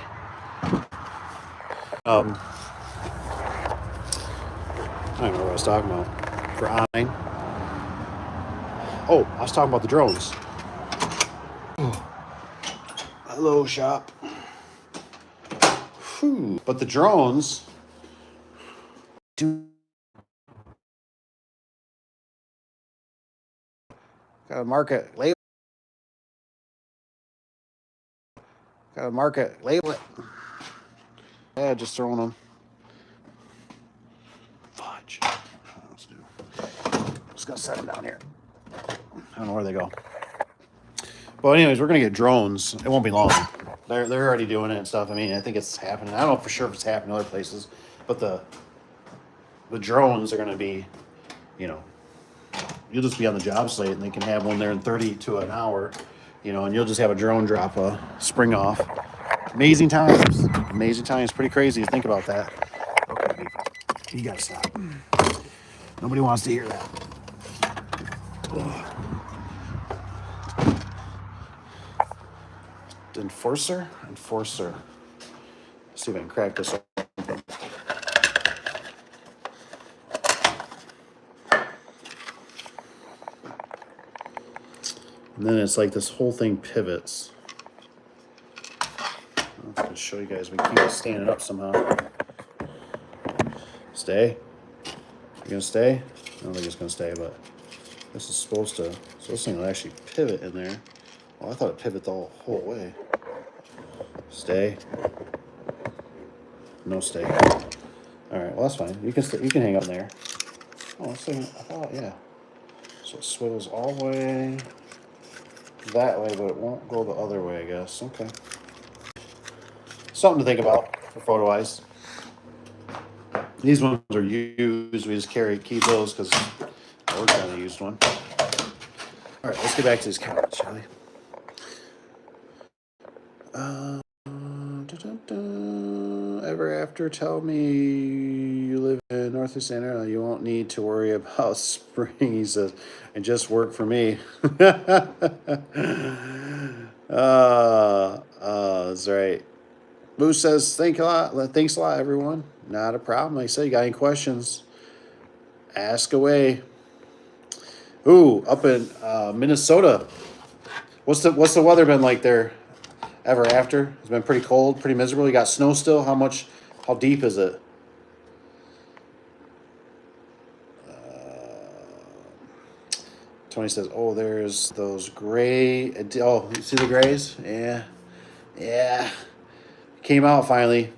I don't know what I was talking about. For online. Oh, I was talking about the drones. Hello, shop. Whew. But the drones do. Gotta market label. Gotta market label it. Yeah, just throwing them. Fudge. Just gonna set them down here. I don't know where they go. But anyways, we're gonna get drones. It won't be long. They're already doing it and stuff. I mean, I think it's happening. I don't know for sure if it's happening in other places, but the drones are gonna be, you know, you'll just be on the job site and they can have one there in 30 to an hour, you know, and you'll just have a drone drop a spring off. Amazing times. Amazing times. Pretty crazy to think about that. Okay, you gotta stop. Nobody wants to hear that. Ugh. Enforcer? Enforcer. Let's see if I can crack this open. And then it's like this whole thing pivots. I'm going to show you guys. We keep it standing up somehow. Stay. You gonna stay? I don't think it's gonna stay, but this is supposed to. So this thing will actually pivot in there. Oh, I thought it pivoted the whole way. Stay. No stay. All right. Well, that's fine. You can stay, you can hang up there. Oh, this thing. I thought, yeah. So it swivels all the way that way, but it won't go the other way, I guess. Okay. Something to think about for photo eyes. These ones are used. We just keep those because we're kind of used one. All right, let's get back to this couch, shall we? Ever after, tell me you live in Northeast Indiana, you won't need to worry about spring, he says, and just work for me. That's right. Boo says, thanks a lot, everyone. Not a problem. Like I said, you got any questions? Ask away. Ooh, up in Minnesota. What's the weather been like there? Ever after? It's been pretty cold, pretty miserable. You got snow still? How deep is it? Tony says, oh, there's those gray. Oh, you see the grays? Yeah. Yeah. Came out finally.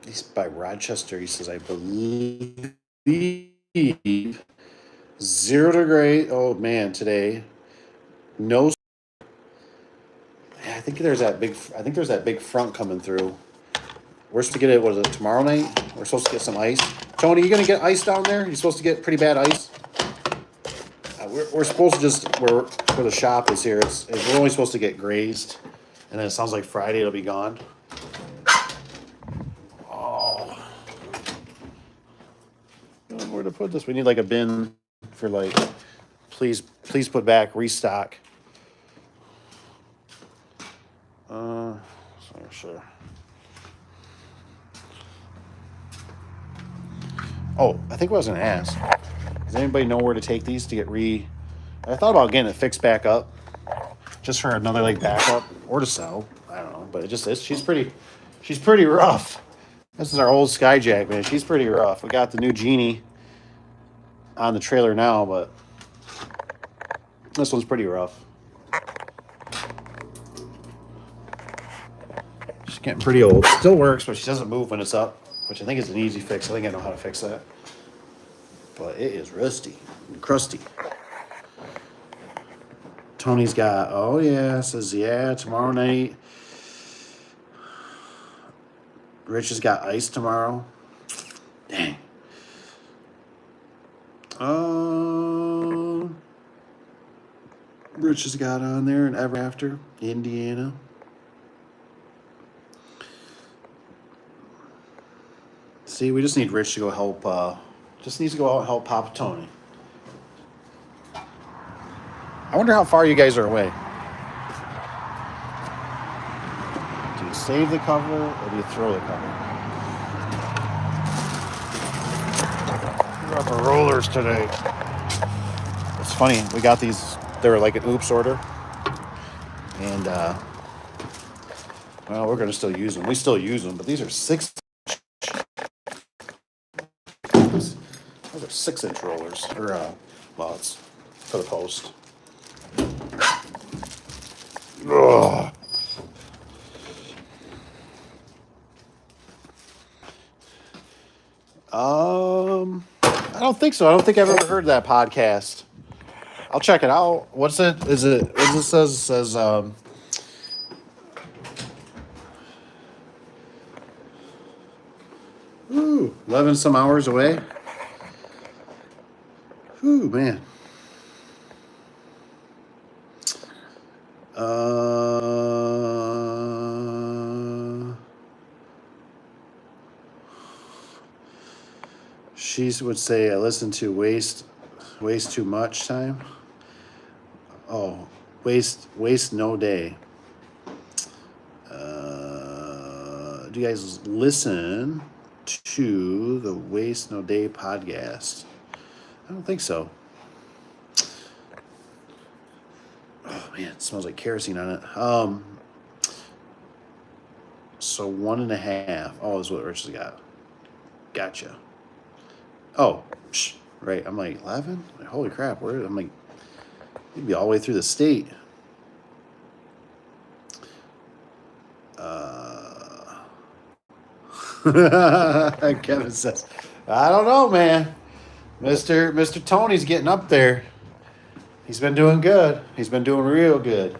He's by Rochester. He says, I believe 0 degree. Oh man, today. No. I think there's that big front coming through. We're supposed to get it. What is it? Tomorrow night. We're supposed to get some ice. Tony, you gonna get ice down there? You're supposed to get pretty bad ice. We're supposed to just where the shop is here. We're only supposed to get grazed, and then it sounds like Friday it'll be gone. Oh, where to put this? We need like a bin for like. Please put back restock. Sure. Oh, I think what I was gonna ask. Does anybody know where to take these to get I thought about getting it fixed back up, just for another like backup or to sell. I don't know, but it just is. She's pretty rough. This is our old Skyjack, man. She's pretty rough. We got the new Genie on the trailer now, but this one's pretty rough. She's getting pretty old. Still works, but she doesn't move when it's up, which I think is an easy fix. I think I know how to fix that. But it is rusty and crusty. Tony's got, oh yeah, says, yeah, tomorrow night. Rich has got ice tomorrow. Dang. Rich has got on there and Ever After, Indiana. See, we just need Rich to go help, just needs to go out and help Papa Tony. I wonder how far you guys are away. Do you save the cover or do you throw the cover? We got the rollers today. It's funny, we got these, they were like an oops order. And, well, we're going to still use them. We still use them, but these are 6-inch. Those are 6-inch rollers. Or, well, it's for the post. Ugh. I don't think so. I don't think I've ever heard that podcast. I'll check it out. What's it? Is it? What does it says? It says. Ooh, 11 some hours away. Ooh, man. She would say, I listen to waste too much time. Oh, waste no day. Do you guys listen to the Waste No Day podcast? I don't think so. Oh man, it smells like kerosene on it. So 1.5. Oh, is what Rich has got. Gotcha. Oh, right. I'm like 11. Holy crap! Where? I'm like, you'd be all the way through the state. Kevin says, I don't know, man. Mr. Tony's getting up there. He's been doing good. He's been doing real good.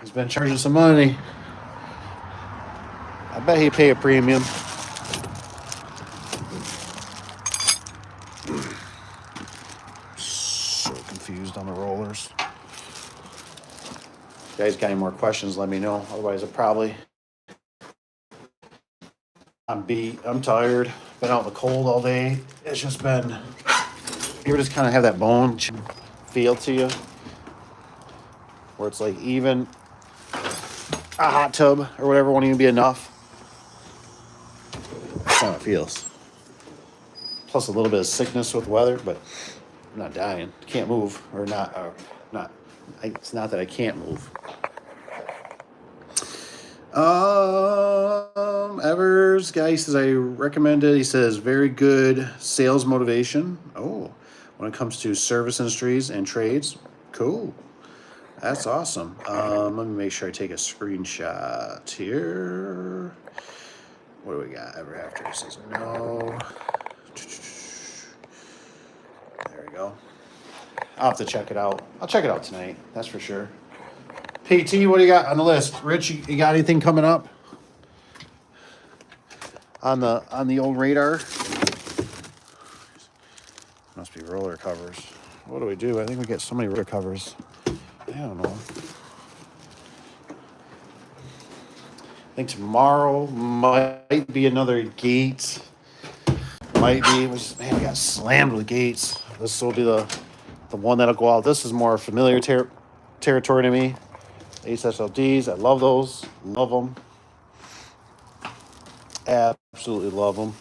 He's been charging some money. I bet he'd pay a premium. So confused on the rollers. If you guys got any more questions, let me know. Otherwise, I'm beat. I'm tired. Been out in the cold all day. It's just been. You ever just kind of have that bone feel to you, where it's like even a hot tub or whatever won't even be enough. That's how it feels. Plus a little bit of sickness with weather, but I'm not dying. Can't move or not. It's not that I can't move. Evers guy says I recommend it. He says very good sales motivation. Oh, when it comes to service industries and trades, cool. That's awesome. Let me make sure I take a screenshot here. What do we got? Ever after he says no. There we go. I'll have to check it out. I'll check it out tonight. That's for sure. PT, what do you got on the list? Rich, you got anything coming up on the old radar? Must be roller covers. What do we do? I think we get so many roller covers. I don't know. I think tomorrow might be another Gates. Might be. We got slammed with Gates. This will be the one that'll go out. This is more familiar territory to me. HSLDs, I love those. Love them. Absolutely love them.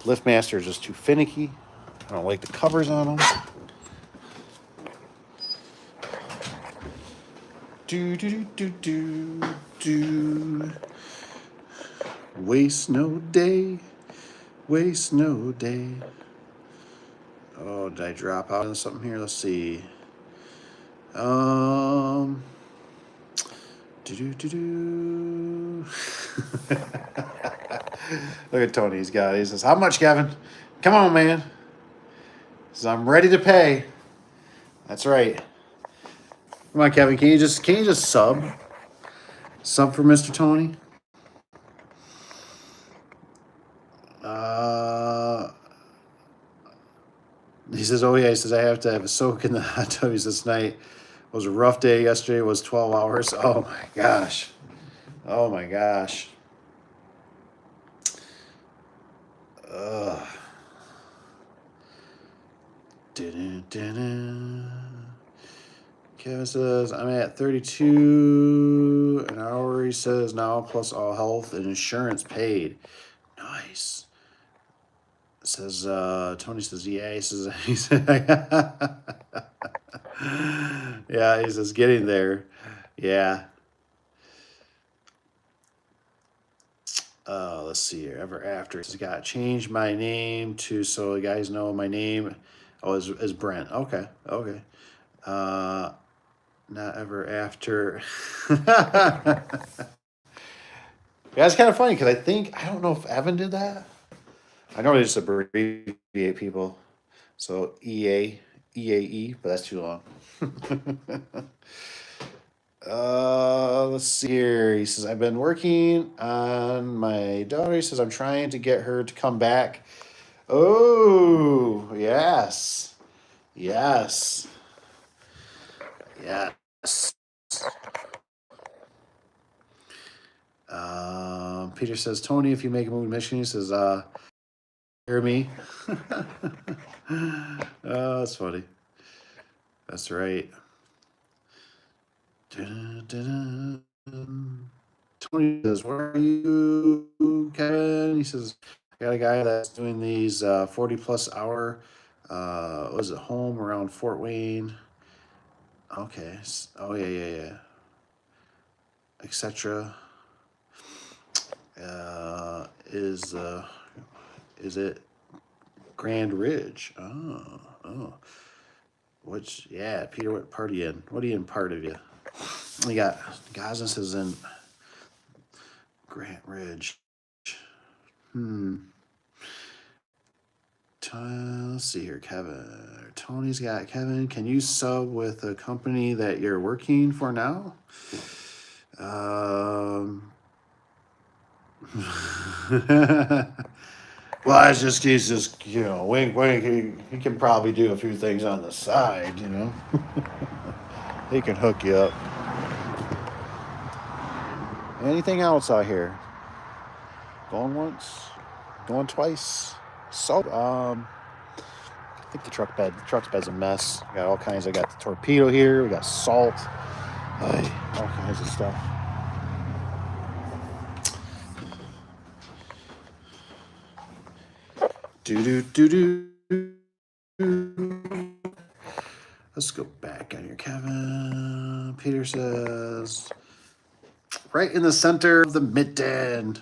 LiftMaster is just too finicky. I don't like the covers on them. Do. Waste no day. Waste no day. Oh, did I drop out on something here? Let's see. Do. Look at Tony. He says, how much, Kevin? Come on, man. He says, I'm ready to pay. That's right. Come on, Kevin. Can you just sub? Sub for Mr. Tony? He says, oh yeah, he says, I have to have a soak in the hot tub. He says, tonight was a rough day. Yesterday was 12 hours. Oh my gosh. Oh my gosh. Kevin says, I'm at 32 an hour, he says, now, plus all health and insurance paid. Nice. Says, Tony says, yeah, he says, yeah, he says, getting there. Yeah. Let's see here. Ever after. He's got to change my name to, so you guys know my name. Oh, is Brent. Okay. Not ever after. Yeah, it's kind of funny because I don't know if Evan did that. I know they just abbreviate people. So EAE, but that's too long. Let's see here. He says, I've been working on my daughter. He says, I'm trying to get her to come back. Oh, yes. Yes. Yes. Peter says, Tony, if you make a move in Michigan, he says, hear me. Oh, that's funny. That's right. Tony says, where are you, Kevin? He says, I got a guy that's doing these 40 plus hour, was it home around Fort Wayne? Okay. Oh, yeah. Etc. Is it Grand Ridge? Oh. Which, yeah, Peter, what part are you in? What are you in part of you? We got Gazas is in Grant Ridge. Let's see here, Kevin. Tony's got Kevin. Can you sub with a company that you're working for now? Well, it's just he's just wink wink. He can probably do a few things on the side, He can hook you up. Anything else out here? Going once, going twice. So I think the truck's bed's a mess. We got all kinds. I got the torpedo here. We got salt. All kinds of stuff. Do. Let's go back on here, Kevin. Peter says, right in the center of the mitten.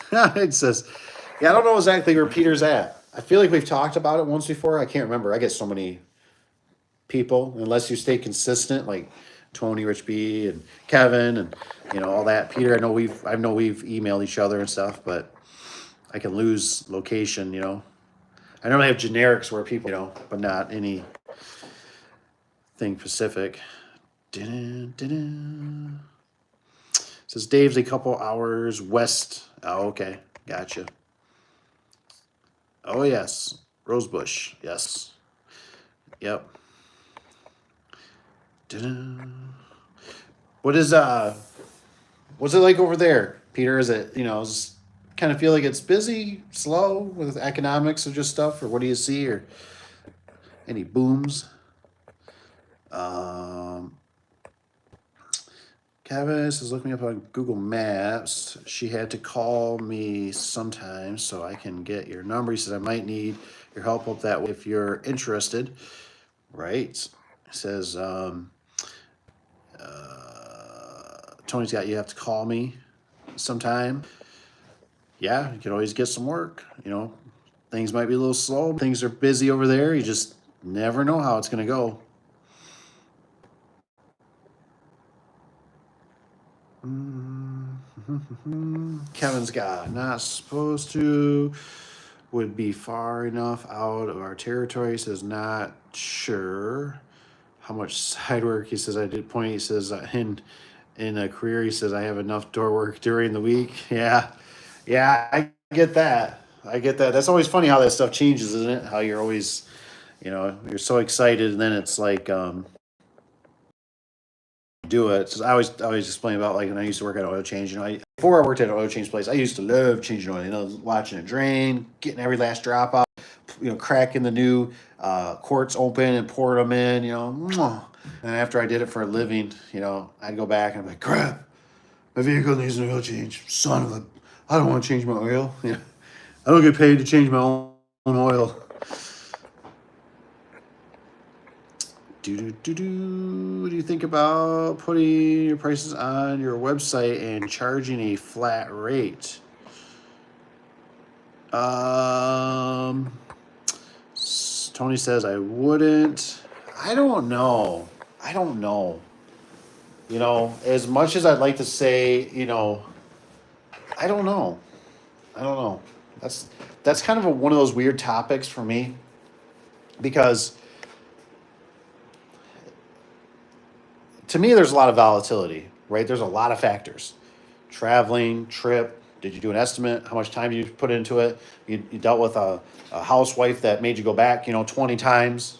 It says, yeah, I don't know exactly where Peter's at. I feel like we've talked about it once before. I can't remember. I get so many people, unless you stay consistent, like Tony, Rich B, and Kevin, and all that. Peter, I know we've emailed each other and stuff, but I can lose location. I know I have generics where people, but not anything specific. Says Dave's a couple hours west. Oh, okay, gotcha. Oh yes, Rosebush. Yes. Yep. What's it like over there, Peter? Is it kind of feel like it's busy, slow with economics or just stuff, or what do you see, or any booms? Kevin says, look me up on Google Maps. She had to call me sometimes so I can get your number. He says, I might need your help up that way if you're interested. Right. He says, Tony's got you have to call me sometime. Yeah, you can always get some work. Things might be a little slow. Things are busy over there. You just never know how it's going to go. Kevin's got not supposed to, would be far enough out of our territory. He says not sure how much side work. He says I did point. He says in a career. He says I have enough door work during the week. Yeah, I get that. That's always funny how that stuff changes, isn't it? How you're always, you're so excited, and then it's like do it. So I always explain about like when I used to work at an oil change. Before I worked at an oil change place, I used to love changing oil. Watching it drain, getting every last drop out. Cracking the new quarts open and pouring them in. And after I did it for a living, I'd go back and I'm like, crap, my vehicle needs an oil change. Son of a, I don't want to change my oil. I don't get paid to change my own oil. What do you think about putting your prices on your website and charging a flat rate? Tony says I wouldn't. I don't know. As much as I'd like to say, I don't know. I don't know. That's kind of one of those weird topics for me because to me there's a lot of volatility, right? There's a lot of factors. Traveling, trip, did you do an estimate? How much time did you put into it? You dealt with a housewife that made you go back, 20 times,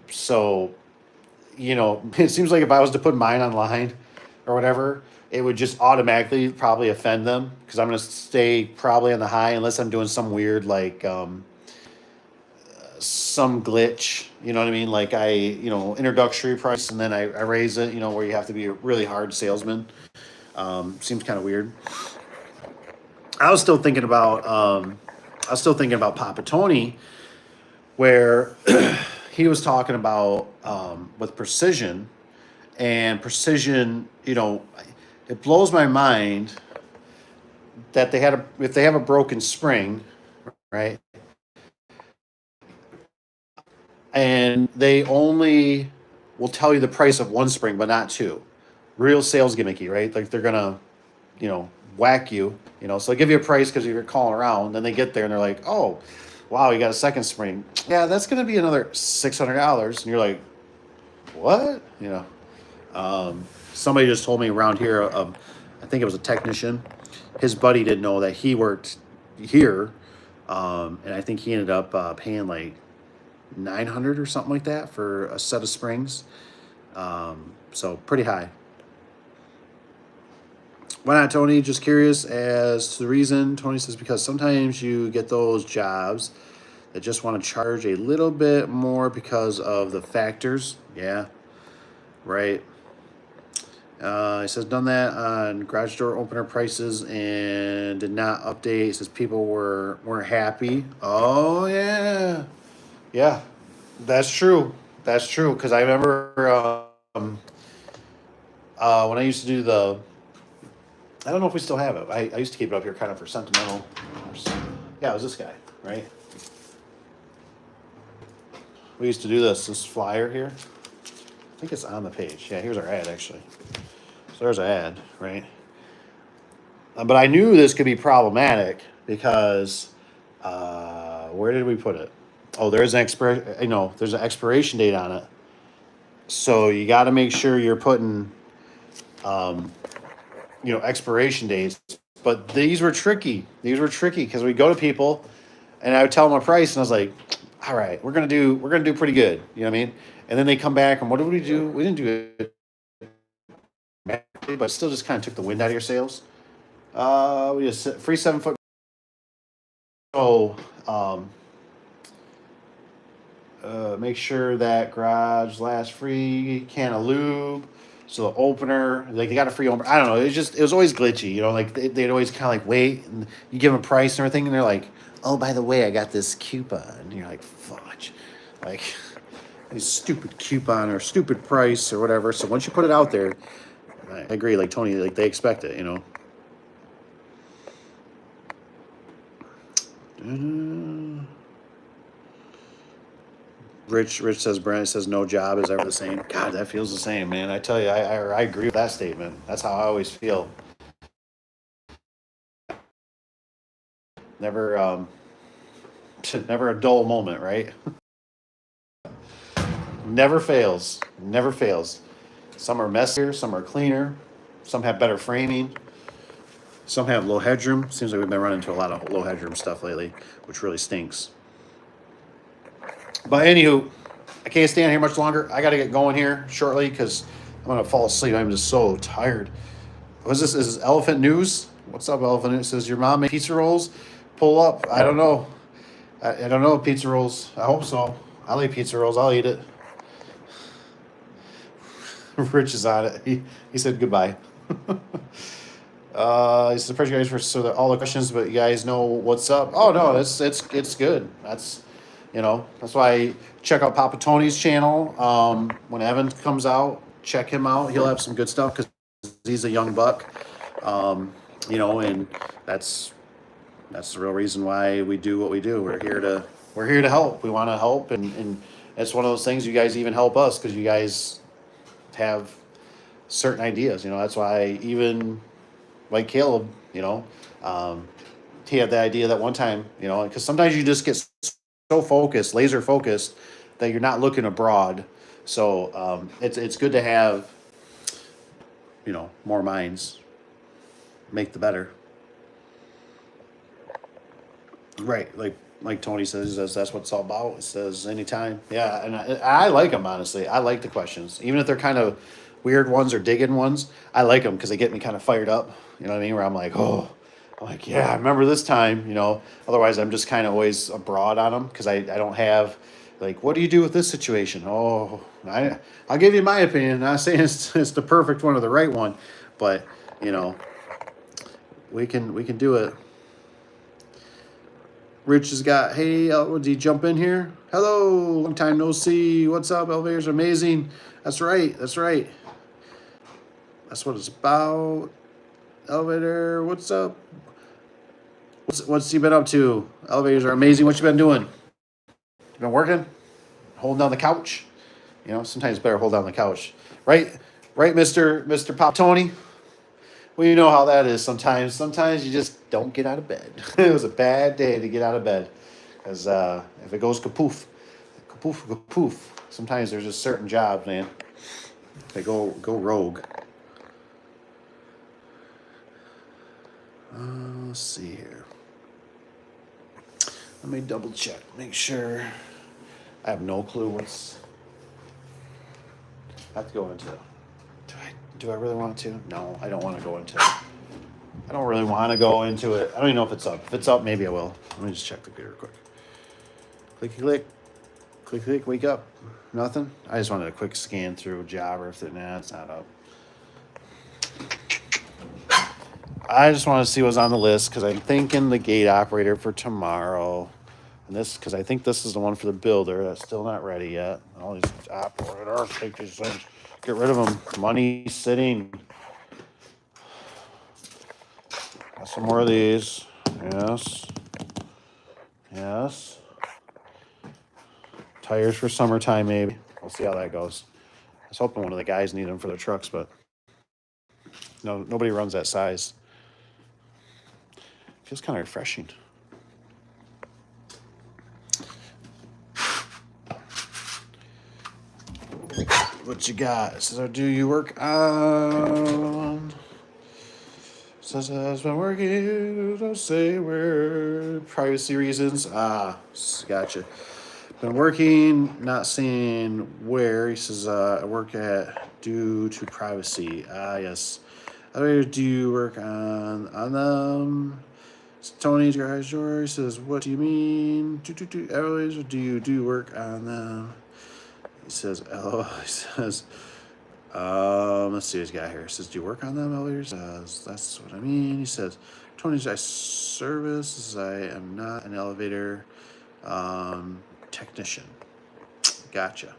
so it seems like if I was to put mine online or whatever, it would just automatically probably offend them because I'm going to stay probably on the high unless I'm doing some weird, like, some glitch, you know what I mean? Like introductory price and then I raise it, where you have to be a really hard salesman. Seems kind of weird. I was still thinking about, Papa Tony, where he was talking about with precision and precision. It blows my mind that if they have a broken spring, right, and they only will tell you the price of one spring but not two. Real sales gimmicky, right? Like they're gonna, whack you, So they give you a price because you're calling around. Then they get there and they're like, "Oh, wow, you got a second spring. Yeah, that's gonna be another $600." And you're like, "What?" Somebody just told me around here of, I think it was a technician. His buddy didn't know that he worked here, and I think he ended up paying like 900 or something like that for a set of springs. So pretty high. Why not, Tony? Just curious as to the reason. Tony says because sometimes you get those jobs that just want to charge a little bit more because of the factors. Yeah, right. He says done that on garage door opener prices and did not update. He says people weren't happy. Oh yeah, yeah, that's true. That's true because I remember when I used to do I don't know if we still have it. I used to keep it up here kind of for sentimental. Yeah, it was this guy, right? We used to do this flyer here. I think it's on the page. Yeah, here's our ad actually. So there's our ad, right? But I knew this could be problematic because where did we put it? Oh, there's an expiration date on it. So you got to make sure you're putting, expiration dates. But these were tricky. Because we go to people, and I would tell them a price, and I was like, "All right, we're gonna do pretty good." You know what I mean? And then they come back, and what did we do? We didn't do it, but still just kind of took the wind out of your sails. We just free 7 foot. So, make sure that garage last free can of lube. So the opener, like they got a free opener. I don't know. It was always glitchy, Like they'd always kind of like wait, and you give them a price and everything, and they're like, "Oh, by the way, I got this coupon." And you're like, "Fudge," like this stupid coupon or stupid price or whatever. So once you put it out there, I agree. Like Tony, like they expect it, Rich says, Brent says, no job is ever the same. God, that feels the same, man. I tell you, I agree with that statement. That's how I always feel. Never, never a dull moment, right? Never fails. Never fails. Some are messier, some are cleaner, some have better framing, some have low headroom. Seems like we've been running into a lot of low headroom stuff lately, which really stinks. But anywho, I can't stand here much longer. I got to get going here shortly because I'm going to fall asleep. I'm just so tired. What's this? Is this Elephant News? What's up, Elephant News? It says, your mom made pizza rolls? Pull up. I don't know. I don't know, pizza rolls. I hope so. I'll eat pizza rolls. I'll eat it. Rich is on it. He said goodbye. He's surprised you guys for all the questions, but you guys know what's up. Oh no, it's good. That's why I check out Papa Tony's channel. When Evan comes out, check him out. He'll have some good stuff because he's a young buck. And that's the real reason why we do what we do. We're here to help. We want to help, and it's one of those things. You guys even help us because you guys have certain ideas. That's why even like Caleb, he had the idea that one time, you know, because sometimes you just get so focused, laser focused, that you're not looking abroad. So it's good to have, you know, more minds make the better. Right, like Tony says, that's what it's all about. It says anytime, yeah, and I like them honestly. I like the questions, even if they're kind of weird ones or digging ones. I like them because they get me kind of fired up. You know what I mean? Where I'm like, oh, I'm like, yeah, I remember this time. You know, otherwise I'm just kind of always abroad on them because I don't have like, what do you do with this situation? Oh, I'll give you my opinion. Not saying it's the perfect one or the right one, but you know, we can do it. Rich has got, hey, did he jump in here? Hello, long time no see. What's up? Elevators are amazing. That's right. That's right. That's what it's about. Elevator, what's up? What's he been up to? Elevators are amazing. What you been doing? You been working? Holding down the couch? You know, sometimes it's better hold down the couch. Right? Right, Mr. Pop Tony? Well, you know how that is sometimes. Sometimes you just don't get out of bed. It was a bad day to get out of bed. Because if it goes kapoof, kapoof, kapoof. Sometimes there's just certain jobs, man. They go rogue. Let's see here. Let me double check. Make sure. I have no clue what's... I have to go into... Do I really want to? No, I don't want to go into it. I don't really want to go into it. I don't even know if it's up. If it's up, maybe I will. Let me just check the computer quick. Clicky click. Click click, wake up. Nothing? I just wanted a quick scan through Java. If nah, it's not up. I just want to see what's on the list because I'm thinking the gate operator for tomorrow. And this, because I think this is the one for the builder. That's still not ready yet. All these operators, take these things. Get rid of them. Money sitting. Got some more of these. Yes. Yes. Tires for summertime, maybe. We'll see how that goes. I was hoping one of the guys needed them for their trucks, but no, nobody runs that size. Feels kind of refreshing. What you got? It says, do you work on... It says, has been working, don't say where. Privacy reasons. Gotcha. Been working, not saying where. He says, I work at due to privacy. Yes. Other do you work on them? Tony's garage door. He says, what do you mean? Elevators, or do you do work on them? He says, he says, let's see what he's got here. He says, do you work on them elevators? That's what I mean. He says, Tony's I service. I am not an elevator technician. Gotcha.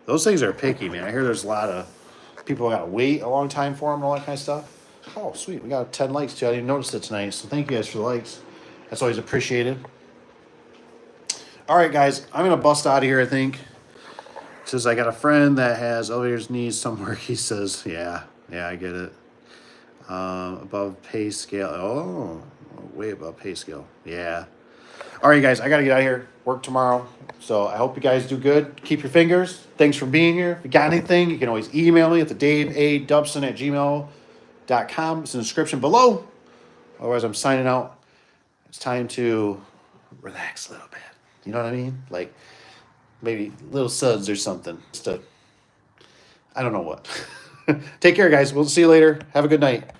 Those things are picky, man. I hear there's a lot of people got to wait a long time for them and all that kind of stuff. Oh, sweet. We got 10 likes, too. I didn't notice it tonight, so thank you guys for the likes. That's always appreciated. All right, guys. I'm going to bust out of here, I think. It says, I got a friend that has elevators needs some work. He says, yeah, I get it. Above pay scale. Oh, way above pay scale. Yeah. All right, guys. I got to get out of here. Work tomorrow. So I hope you guys do good. Keep your fingers. Thanks for being here. If you got anything, you can always email me at the daveadubson@gmail.com. It's in the description below. Otherwise, I'm signing out. It's time to relax a little bit. You know what I mean? Like maybe little suds or something. Just I don't know what. Take care, guys. We'll see you later. Have a good night.